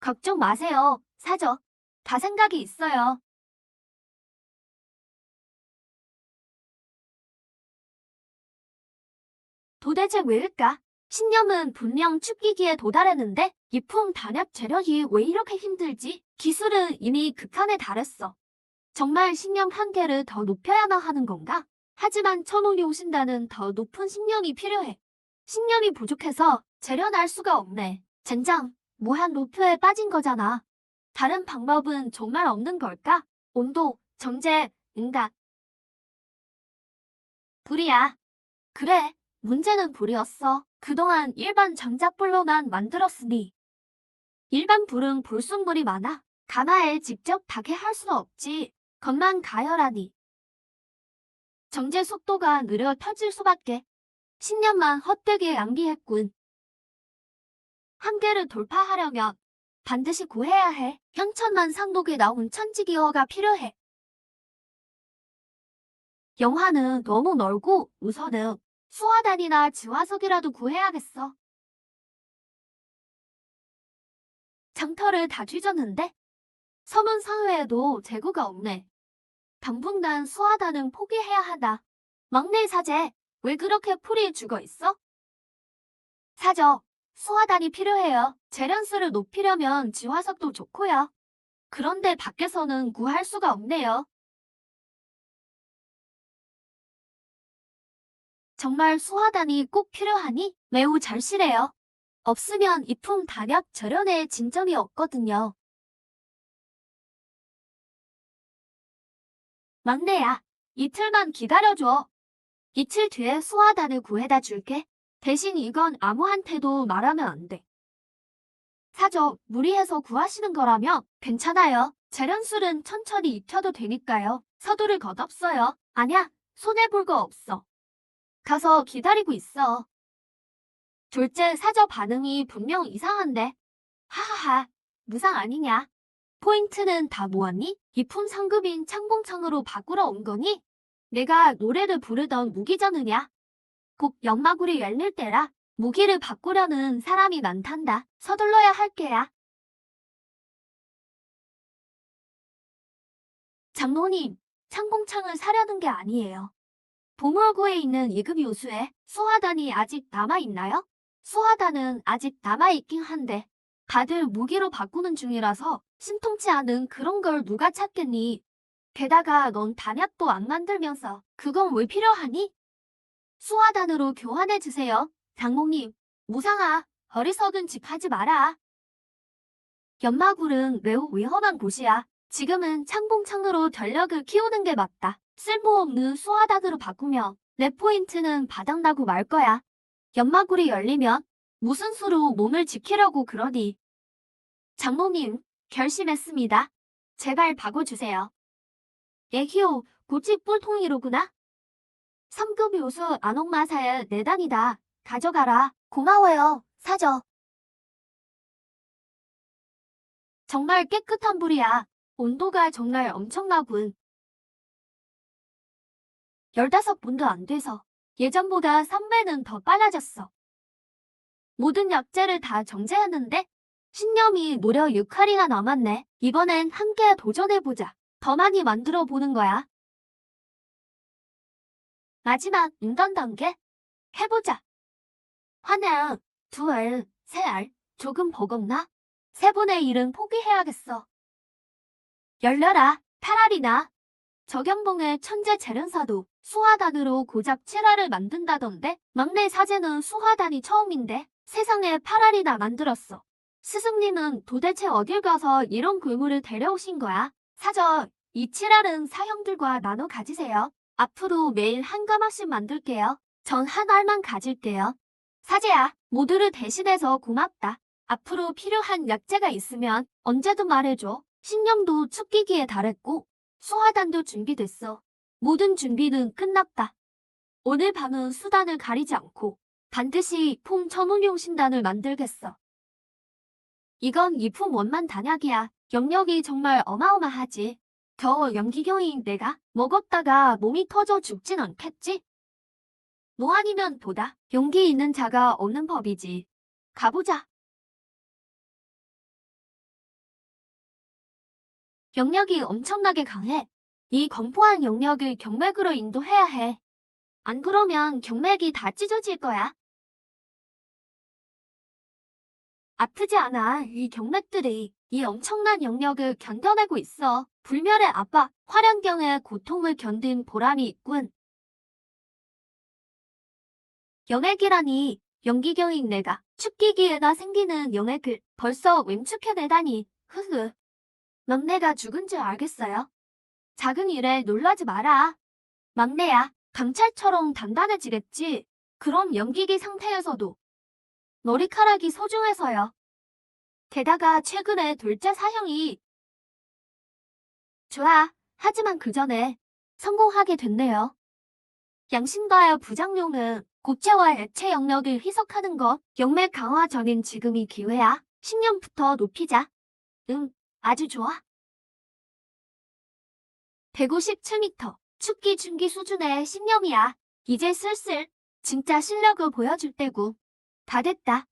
A: 걱정 마세요, 사저. 다 생각이 있어요. 도대체 왜일까? 신념은 분명 축기기에 도달했는데 이품 단약 재련이 왜 이렇게 힘들지? 기술은 이미 극한에 달했어. 정말 신념 한계를 더 높여야만 하는 건가? 하지만 천운이 오신다는 더 높은 신념이 필요해. 신념이 부족해서 재련할 수가 없네. 젠장, 무한 루프에 빠진 거잖아. 다른 방법은 정말 없는 걸까? 온도, 정제, 응답. 불이야. 그래, 문제는 불이었어. 그동안 일반 장작불로만 만들었으니. 일반 불은 불순물이 많아. 가마에 직접 닿게 할 수는 없지. 겉만 가열하니. 정제 속도가 느려 터질 수밖에. 신년만 헛되게 낭비했군. 한계를 돌파하려면 반드시 구해야 해. 현천만 상독에 나온 천지기어가 필요해. 영화는 너무 넓고 우선은 수화단이나 지화석이라도 구해야겠어. 장터를 다 뒤졌는데 서문 상회에도 재고가 없네. 당분간 수화단은 포기해야 하다. 막내 사제, 왜 그렇게 풀이 죽어있어? 사저, 수화단이 필요해요. 재련수를 높이려면 지화석도 좋고요. 그런데 밖에서는 구할 수가 없네요. 정말 수화단이 꼭 필요하니? 매우 절실해요. 없으면 이품 단약 절연에 진전이 없거든요. 막내야, 이틀만 기다려줘. 이틀 뒤에 수화단을 구해다 줄게. 대신 이건 아무한테도 말하면 안 돼. 사저, 무리해서 구하시는 거라면 괜찮아요. 재련술은 천천히 익혀도 되니까요. 서두를 것 없어요. 아냐, 손해볼 거 없어. 가서 기다리고 있어. 둘째 사저 반응이 분명 이상한데. 하하하, 무상 아니냐. 포인트는 다 모았니? 이품 상급인 창공창으로 바꾸러 온 거니? 내가 노래를 부르던 무기잖느냐? 곧 연마굴이 열릴 때라 무기를 바꾸려는 사람이 많단다. 서둘러야 할 게야. 장모님, 창공창을 사려는 게 아니에요. 보물고에 있는 2급 요수에 수화단이 아직 남아있나요? 수화단은 아직 남아있긴 한데 다들 무기로 바꾸는 중이라서 신통치 않은 그런 걸 누가 찾겠니? 게다가 넌 단약도 안 만들면서 그건 왜 필요하니? 수화단으로 교환해주세요. 장모님, 무상아, 어리석은 짓 하지 마라. 연마굴은 매우 위험한 곳이야. 지금은 창공창으로 전력을 키우는 게 맞다. 쓸모없는 수화단으로 바꾸면 내 포인트는 바닥나고 말 거야. 연마굴이 열리면 무슨 수로 몸을 지키려고 그러니? 장모님, 결심했습니다. 제발 바꿔주세요. 예히오, 고치 뿔통이로구나. 3급 요수 안옥마사의 4단이다. 가져가라. 고마워요, 사저. 정말 깨끗한 불이야. 온도가 정말 엄청나군. 15분도 안 돼서 예전보다 3배는 더 빨라졌어. 모든 약재를 다 정제했는데 신념이 무려 6할이나 남았네. 이번엔 함께 도전해보자. 더 많이 만들어 보는 거야. 마지막 인던 단계 해보자. 하나, 둘, 세 알. 조금 버겁나? 3분의 1은 포기해야겠어. 열려라. 8알이나. 적연봉의 천재 재련사도 수화단으로 고작 7알을 만든다던데 막내 사제는 수화단이 처음인데 세상에 8알이나 만들었어. 스승님은 도대체 어딜 가서 이런 괴물을 데려오신 거야? 사저, 이 7알은 사형들과 나눠 가지세요. 앞으로 매일 한 가마씩 만들게요. 전 한 알만 가질게요. 사제야, 모두를 대신해서 고맙다. 앞으로 필요한 약재가 있으면 언제든 말해줘. 신념도 sup기기에 달했고 수화단도 준비됐어. 모든 준비는 끝났다. 오늘 밤은 수단을 가리지 않고 반드시 폼 전문용 신단을 만들겠어. 이건 이품 원만 단약이야. 영역이 정말 어마어마하지. 겨우 연기경인 내가 먹었다가 몸이 터져 죽진 않겠지? 뭐 아니면 보다 용기 있는 자가 없는 법이지. 가보자. 영역이 엄청나게 강해. 이 검포한 영역을 경맥으로 인도해야 해. 안 그러면 경맥이 다 찢어질 거야. 아프지 않아. 이 경맥들이 이 엄청난 영역을 견뎌내고 있어. 불멸의 압박, 화량경의 고통을 견딘 보람이 있군. 영액이라니 연기경인 내가 sup기기에나 생기는 영액을 벌써 웽축해내다니. 흐흐. 막내가 죽은 줄 알겠어요. 작은 일에 놀라지 마라. 막내야, 강철처럼 단단해지겠지. 그럼 연기기 상태에서도 머리카락이 소중해서요. 게다가 최근에 둘째 사형이 좋아. 하지만 그 전에 성공하게 됐네요. 양심과의 부작용은 고체와 액체 영역을 희석하는 것. 영맥 강화 전인 지금이 기회야. 10년부터 높이자. 응, 아주 좋아. 157m. sup기 중기 수준의 신념이야. 이제 슬슬 진짜 실력을 보여줄 때고. 다 됐다.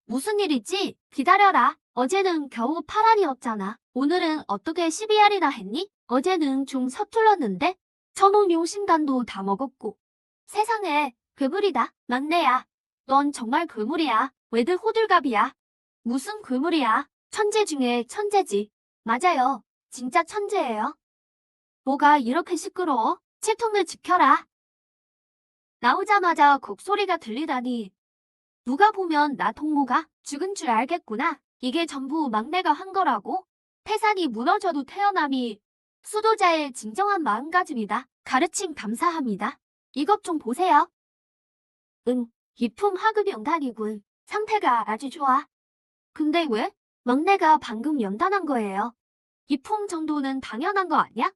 A: 무슨 일이지? 기다려라. 어제는 겨우 8알이었잖아. 오늘은 어떻게 12알이나 했니? 어제는 좀 서툴렀는데? 천옥용 신단도 다 먹었고. 세상에, 괴물이다. 막내야. 넌 정말 괴물이야. 왜들 호들갑이야. 무슨 괴물이야. 천재 중에 천재지. 맞아요. 진짜 천재예요. 뭐가 이렇게 시끄러워? 채통을 지켜라. 나오자마자 곡소리가 들리다니. 누가 보면 나 동무가 죽은 줄 알겠구나. 이게 전부 막내가 한 거라고? 태산이 무너져도 태어남이 수도자의 진정한 마음가짐이다. 가르침 감사합니다. 이것 좀 보세요. 응, 이품 하급 연단이군. 상태가 아주 좋아. 근데 왜? 막내가 방금 연단한 거예요. 이품 정도는 당연한 거 아니야?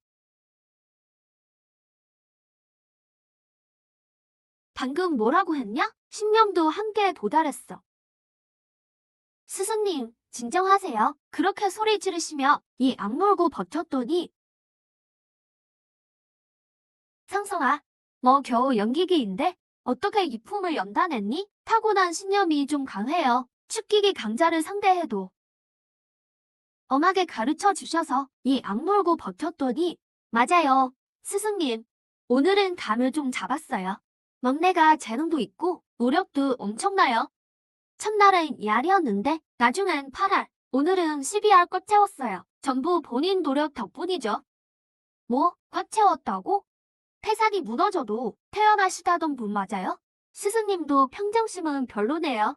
A: 방금 뭐라고 했냐? 신념도 한계에 도달했어. 스승님, 진정하세요. 그렇게 소리 지르시며 이 악물고 버텼더니 상성아, 뭐 겨우 연기기인데 어떻게 이 품을 연단했니? 타고난 신념이 좀 강해요. sup기기 강자를 상대해도 엄하게 가르쳐 주셔서 이 악물고 버텼더니 맞아요. 스승님, 오늘은 감을 좀 잡았어요. 막내가 재능도 있고 노력도 엄청나요. 첫날은 2알이었는데 나중엔 8알, 오늘은 12알 꽉 채웠어요. 전부 본인 노력 덕분이죠. 뭐, 꽉 채웠다고? 태산이 무너져도 태어나시다던 분 맞아요? 스승님도 평정심은 별로네요.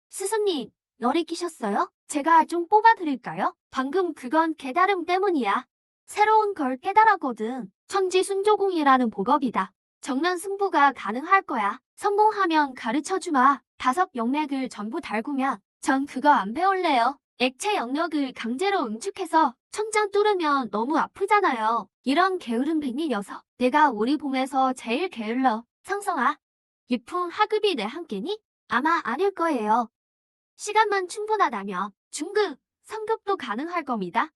A: 스승님, 열이 끼셨어요? 제가 좀 뽑아드릴까요? 방금 그건 깨달음 때문이야. 새로운 걸 깨달았거든. 천지순조공이라는 복업이다. 정면 승부가 가능할 거야. 성공하면 가르쳐주마. 5영맥을 전부 달구면 전 그거 안 배울래요. 액체 영역을 강제로 응축해서 천장 뚫으면 너무 아프잖아요. 이런 게으른 뱅이 녀석. 내가 우리 봄에서 제일 게을러. 상성아, 유풍 하급이 내 함께니? 아마 아닐 거예요. 시간만 충분하다면 중급, 상급도 가능할 겁니다.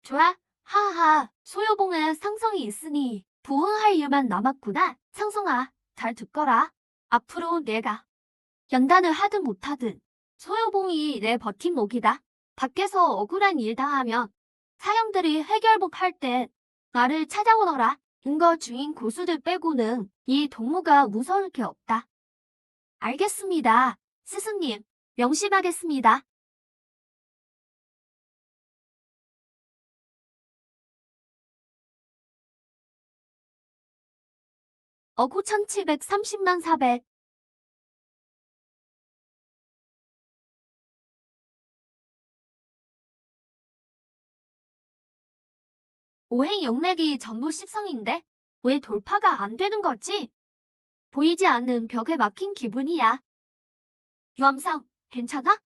A: 좋아. 하하, 소요봉에 상성이 있으니 부흥할 일만 남았구나. 상성아, 잘 듣거라. 앞으로 내가 연단을 하든 못하든 소요봉이 내 버팀목이다. 밖에서 억울한 일 당하면 사형들이 해결복 할 때 나를 찾아오너라. 근거 중인 고수들 빼고는 이 동무가 무서울 게 없다. 알겠습니다. 스승님, 명심하겠습니다. 어구 1730만 400. 오행 영맥이 전부 십성인데 왜 돌파가 안 되는 거지? 보이지 않는 벽에 막힌 기분이야. 유암상, 괜찮아?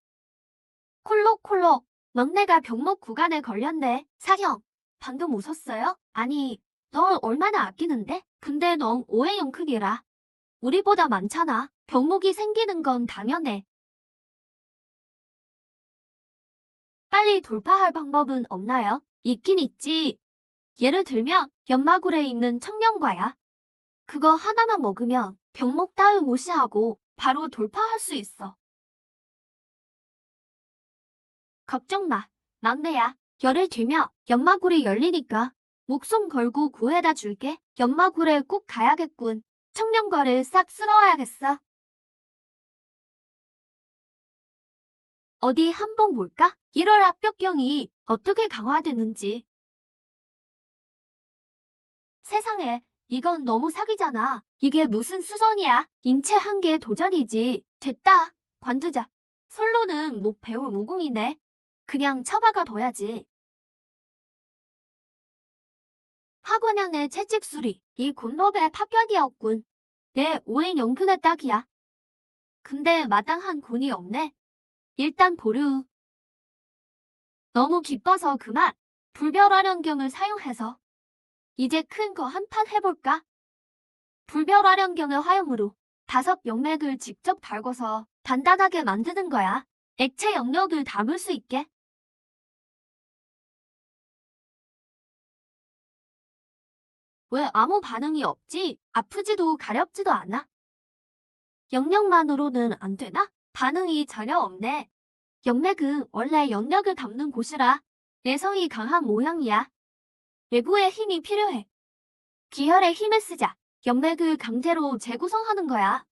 A: 콜록콜록, 막내가 병목 구간에 걸렸네. 사형, 방금 웃었어요? 아니, 너 얼마나 아끼는데? 근데 넌 오해영 크기라. 우리보다 많잖아. 병목이 생기는 건 당연해. 빨리 돌파할 방법은 없나요? 있긴 있지. 예를 들면 연마굴에 있는 청년과야. 그거 하나만 먹으면 병목 따위 무시하고 바로 돌파할 수 있어. 걱정 마. 막내야. 열을 들면 연마굴이 열리니까 목숨 걸고 구해다 줄게. 연마굴에 꼭 가야겠군. 청년과를 싹 쓸어와야겠어. 어디 한번 볼까? 1월 합격경이 어떻게 강화되는지. 세상에, 이건 너무 사기잖아. 이게 무슨 수선이야? 인체 한계 도전이지. 됐다. 관두자. 솔로는 못 배울 무궁이네. 그냥 처박아 둬야지. 학원형의 채찍 수리. 이 곤법의 파편이었군. 내 오행 연근의 딱이야. 근데 마땅한 군이 없네. 일단 보류. 너무 기뻐서 그만. 불별화령경을 사용해서. 이제 큰 거 한 판 해볼까? 불별화령경의 화염으로 5영맥을 직접 달궈서 단단하게 만드는 거야. 액체 영역을 담을 수 있게. 왜 아무 반응이 없지? 아프지도 가렵지도 않아. 영역만으로는 안 되나? 반응이 전혀 없네. 영맥은 원래 영역을 담는 곳이라 내성이 강한 모양이야. 외부의 힘이 필요해. 기혈의 힘을 쓰자. 영맥을 강제로 재구성하는 거야.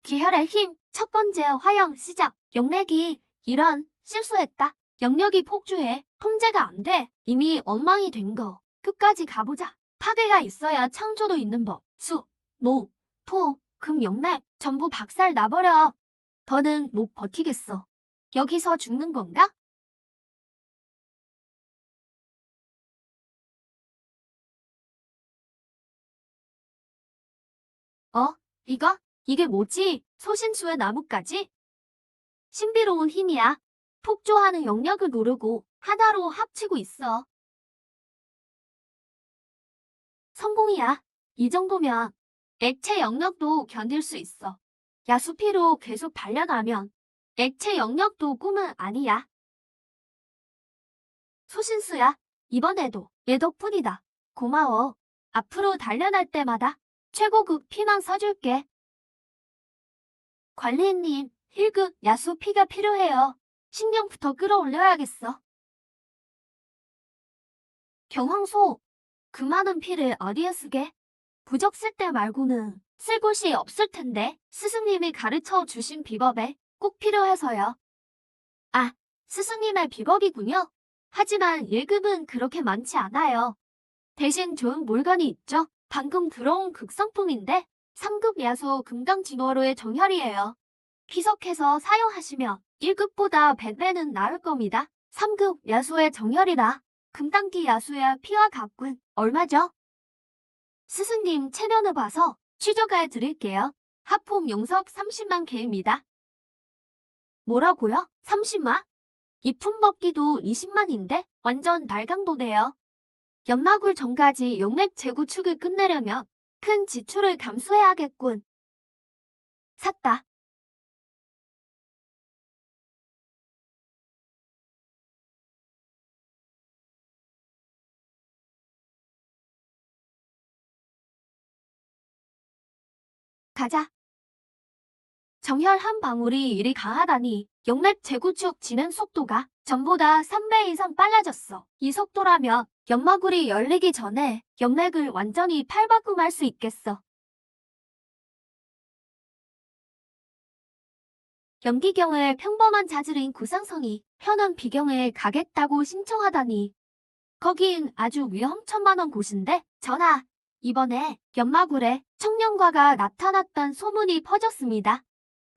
A: 기혈의 힘, 첫 번째 화형 시작. 영맥이 이런 실수했다. 영역이 폭주해. 통제가 안 돼. 이미 엉망이 된 거. 끝까지 가보자. 파괴가 있어야 창조도 있는 법. 수, 목, 토, 금, 영맥 전부 박살 나버려. 더는 못 버티겠어. 여기서 죽는 건가? 어? 이거? 이게 뭐지? 소신수의 나뭇가지? 신비로운 힘이야. 폭주하는 영역을 누르고 하나로 합치고 있어. 성공이야. 이 정도면 액체 영역도 견딜 수 있어. 야수피로 계속 달려가면 액체 영역도 꿈은 아니야. 소신수야. 이번에도 얘 덕분이다. 고마워. 앞으로 단련할 때마다 최고급 피망 써줄게. 관리인님, 1급 야수 피가 필요해요. 신경부터 끌어올려야겠어. 경황소, 그 많은 피를 어디에 쓰게? 부적 쓸 때 말고는 쓸 곳이 없을 텐데 스승님이 가르쳐 주신 비법에 꼭 필요해서요. 아, 스승님의 비법이군요. 하지만 1급은 그렇게 많지 않아요. 대신 좋은 물건이 있죠. 방금 들어온 극상품인데 3급 야수 금강진화로의 정혈이에요. 희석해서 사용하시면 1급보다 100배는 나을 겁니다. 3급 야수의 정혈이라 금단기 야수의 피와 같군. 얼마죠? 스승님 체면을 봐서 취저가에 드릴게요. 하품 용석 30만 개입니다. 뭐라고요? 30만? 이품 먹기도 20만인데 완전 날강도네요. 연마굴 전까지 용맥 재구축을 끝내려면 큰 지출을 감수해야겠군. 샀다. 가자. 정혈 한 방울이 이리 강하다니 용맥 재구축 진행 속도가 전보다 3배 이상 빨라졌어. 이 속도라면 연마굴이 열리기 전에 용맥을 완전히 팔바꿈할 수 있겠어. 염기경을 평범한 자질인 구상성이 현안 비경에 가겠다고 신청하다니. 거긴 아주 위험천만한 곳인데 전하, 이번에 연마굴에 청년과가 나타났단 소문이 퍼졌습니다.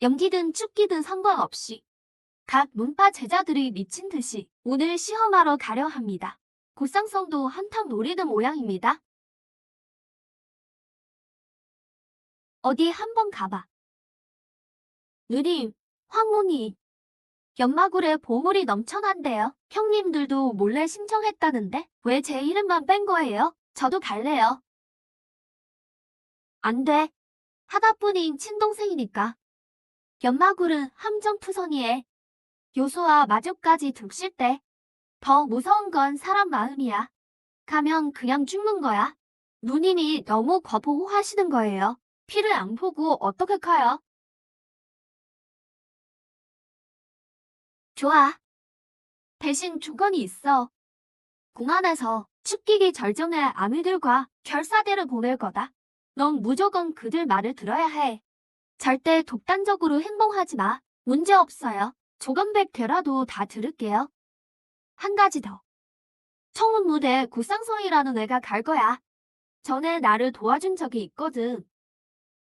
A: 염기든 춥기든 상관없이 각 문파 제자들이 미친 듯이 오늘 시험하러 가려 합니다. 고상성도 한탕 노리는 모양입니다. 어디 한번 가봐. 누님, 황혼이 연마굴에 보물이 넘쳐난대요. 형님들도 몰래 신청했다는데 왜 제 이름만 뺀 거예요? 저도 갈래요. 안 돼. 하나뿐인 친동생이니까. 연마굴은 함정투성이에 요소와 마주까지 득실 때 더 무서운 건 사람 마음이야. 가면 그냥 죽는 거야. 누님이 너무 거부하시는 거예요. 피를 안 보고 어떻게 커요? 좋아. 대신 조건이 있어. 공안에서 춥기기 절정의 아미들과 결사대를 보낼 거다. 넌 무조건 그들 말을 들어야 해. 절대 독단적으로 행동하지 마. 문제 없어요. 조건백 되라도 다 들을게요. 한 가지 더. 청운무대 구상성이라는 애가 갈 거야. 전에 나를 도와준 적이 있거든.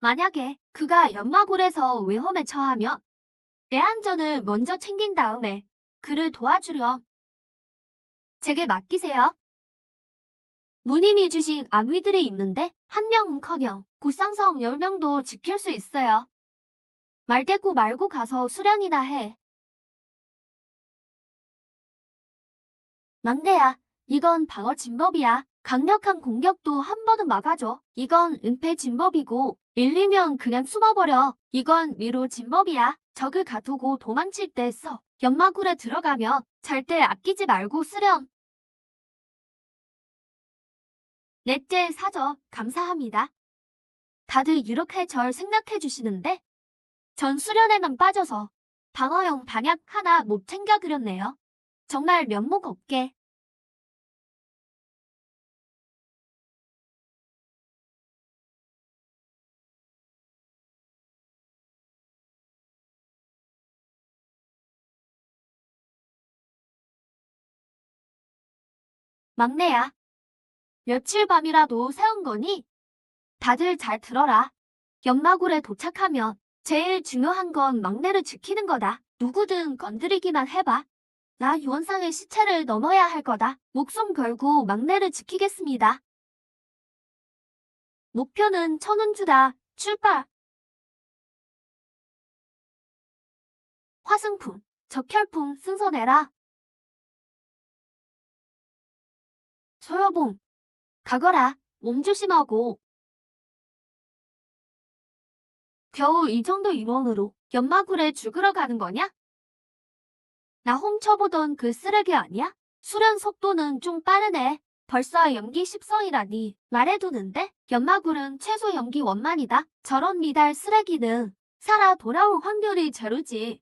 A: 만약에 그가 연마굴에서 위험에 처하면 내 안전을 먼저 챙긴 다음에 그를 도와주렴. 제게 맡기세요. 누님이 주신 아미들이 있는데 한 명은커녕 구상성 10명도 지킬 수 있어요. 말대꾸 말고 가서 수련이나 해. 막내야, 이건 방어 진법이야. 강력한 공격도 한 번은 막아줘. 이건 은폐 진법이고 밀리면 그냥 숨어버려. 이건 위로 진법이야. 적을 가두고 도망칠 때 써. 연마굴에 들어가면 절대 아끼지 말고 쓰렴. 넷째 사저 감사합니다. 다들 이렇게 절 생각해 주시는데 전 수련에만 빠져서 방어용 방약 하나 못 챙겨 드렸네요. 정말 면목 없게. 막내야, 며칠 밤이라도 세운 거니? 다들 잘 들어라. 연마굴에 도착하면 제일 중요한 건 막내를 지키는 거다. 누구든 건드리기만 해봐. 나 유원상의 시체를 넘어야 할 거다. 목숨 걸고 막내를 지키겠습니다. 목표는 천운주다. 출발. 화승품, 적혈품 승선해라. 소여봉, 가거라. 몸 조심하고. 겨우 이 정도 인원으로 연마굴에 죽으러 가는 거냐? 나 훔쳐보던 그 쓰레기 아니야? 수련 속도는 좀 빠르네. 벌써 연기 10성이라니 말해두는데 연마굴은 최소 연기 원만이다. 저런 미달 쓰레기는 살아 돌아올 확률이 제로지.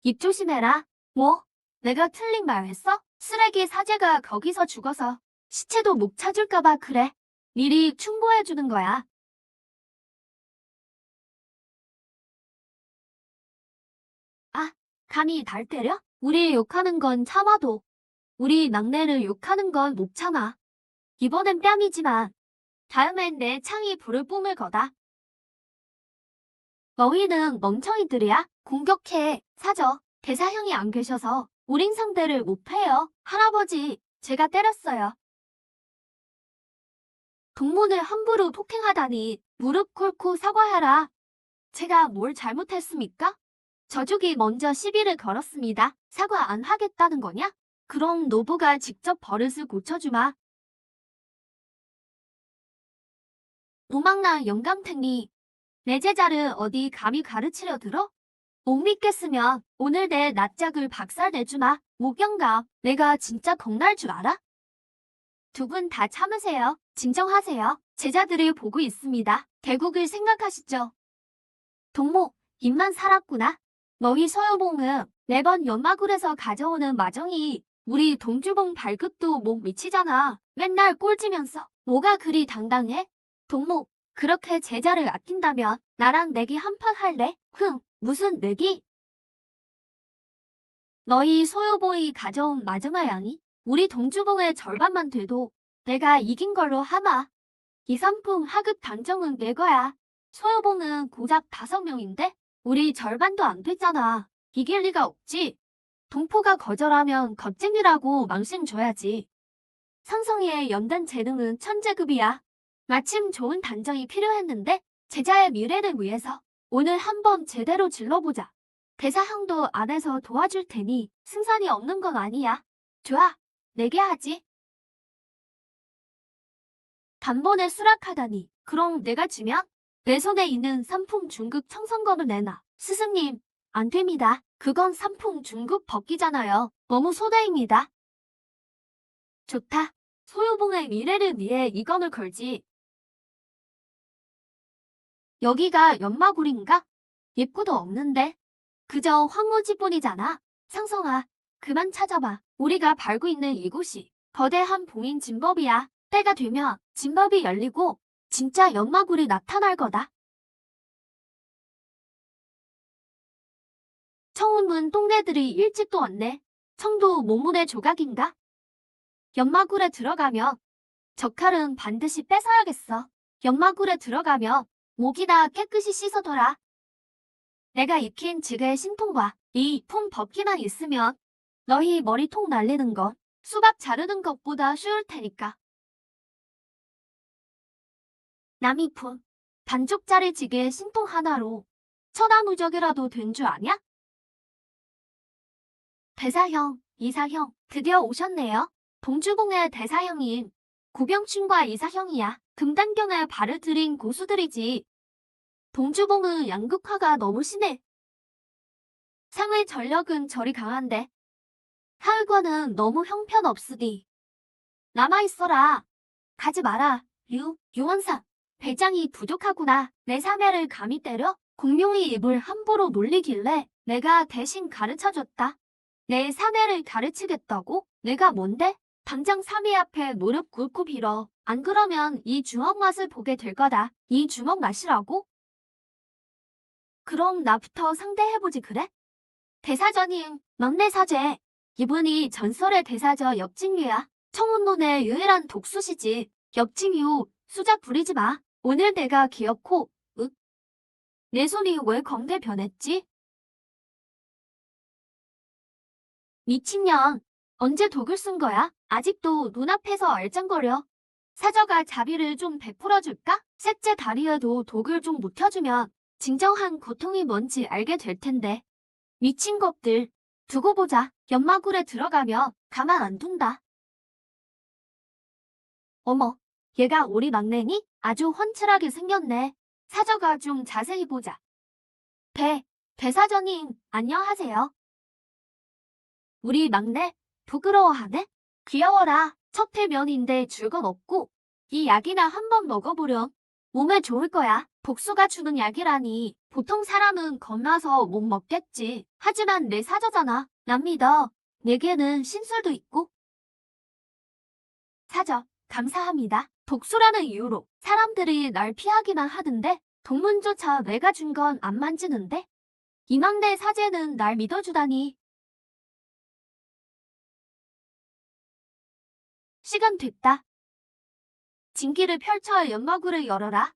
A: 입 조심해라. 뭐? 내가 틀린 말 했어? 쓰레기 사제가 거기서 죽어서 시체도 못 찾을까봐 그래. 미리 충고해주는 거야. 아, 감히 날 때려? 우리 욕하는 건 참아도 우리 막내를 욕하는 건 못 참아. 이번엔 뺨이지만 다음엔 내 창이 불을 뿜을 거다. 너희는 멍청이들이야? 공격해. 사저. 대사형이 안 계셔서 우린 상대를 못해요. 할아버지, 제가 때렸어요. 동문을 함부로 폭행하다니 무릎 꿇고 사과하라. 제가 뭘 잘못했습니까? 저쪽이 먼저 시비를 걸었습니다. 사과 안 하겠다는 거냐? 그럼 노부가 직접 버릇을 고쳐주마. 노망나 영감탱이. 내 제자를 어디 감히 가르치려 들어? 못 믿겠으면 오늘 내 낯짝을 박살내주마. 목영감, 내가 진짜 겁날 줄 알아? 두 분 다 참으세요. 진정하세요. 제자들이 보고 있습니다. 대국을 생각하시죠. 동목, 입만 살았구나. 너희 서여봉은 매번 연마굴에서 가져오는 마정이 우리 동주봉 발급도 못 미치잖아. 맨날 꼴찌면서 뭐가 그리 당당해? 동목, 그렇게 제자를 아낀다면 나랑 내기 한 판 할래? 무슨 내기? 너희 소요보이 가져온 마정아 양이 우리 동주봉의 절반만 돼도 내가 이긴 걸로 하마. 이 상품 하급 단정은 내 거야. 소요봉은 고작 5명인데 우리 절반도 안 됐잖아. 이길 리가 없지. 동포가 거절하면 겁쟁이라고 망신 줘야지. 상성이의 연단 재능은 천재급이야. 마침 좋은 단정이 필요했는데 제자의 미래를 위해서 오늘 한번 제대로 질러보자. 대사형도 안에서 도와줄 테니 승산이 없는 건 아니야. 좋아, 내게 하지. 단번에 수락하다니. 그럼 내가 지면 내 손에 있는 삼풍 중급 청성검을 내놔. 스승님, 안 됩니다. 그건 삼풍 중급 법기잖아요. 너무 소대입니다. 좋다. 소유봉의 미래를 위해 이건을 걸지. 여기가 연마굴인가? 입구도 없는데. 그저 황무지뿐이잖아. 상성아, 그만 찾아봐. 우리가 밟고 있는 이곳이 거대한 봉인 진법이야. 때가 되면 진법이 열리고 진짜 연마굴이 나타날 거다. 청운문 똥내들이 일찍 또 왔네. 청도 모문의 조각인가? 연마굴에 들어가면 저 칼은 반드시 뺏어야겠어. 연마굴에 들어가면 목이나 깨끗이 씻어둬라. 내가 익힌 지게의 신통과 이 품 법기만 있으면 너희 머리통 날리는 건 수박 자르는 것보다 쉬울 테니까. 남이 품 반쪽짜리 지게의 신통 하나로 천하무적이라도 된 줄 아냐? 대사형, 이사형, 드디어 오셨네요. 동주봉의 대사형인 구병춘과 이사형이야. 금단경에 발을 들인 고수들이지. 동주봉은 양극화가 너무 심해. 상의 전력은 저리 강한데 하을과는 너무 형편없으니 남아있어라. 가지 마라. 유원사. 배짱이 부족하구나. 내 사매를 감히 때려? 공룡이 입을 함부로 놀리길래 내가 대신 가르쳐줬다. 내 사매를 가르치겠다고? 내가 뭔데? 당장 사미 앞에 무릎 꿇고 빌어. 안 그러면 이 주먹 맛을 보게 될 거다. 이 주먹 맛이라고? 그럼 나부터 상대해보지 그래? 대사전임, 막내 사제. 이분이 전설의 대사저 엽진유야. 청운론의 유일한 독수시지. 엽진유, 수작 부리지 마. 오늘 내가 기어코, 내 손이 왜 검게 변했지? 미친년, 언제 독을 쓴 거야? 아직도 눈앞에서 얼짱거려. 사저가 자비를 좀 베풀어줄까? 셋째 다리에도 독을 좀 묻혀주면 진정한 고통이 뭔지 알게 될 텐데. 미친 것들, 두고 보자. 연마굴에 들어가면 가만 안 둔다. 어머, 얘가 우리 막내니? 아주 훤칠하게 생겼네. 사저가 좀 자세히 보자. 대사전님, 안녕하세요. 우리 막내, 부끄러워하네? 귀여워라. 첫 해면인데 줄건 없고 이 약이나 한번 먹어보렴. 몸에 좋을 거야. 복수가 주는 약이라니 보통 사람은 겁나서 못 먹겠지. 하지만 내 사저잖아. 난 믿어. 내게는 신술도 있고. 사저, 감사합니다. 복수라는 이유로 사람들이 날 피하기만 하던데 동문조차 내가 준 건 안 만지는데? 이망대 사제는 날 믿어주다니. 시간 됐다. 진기를 펼쳐 연마구를 열어라.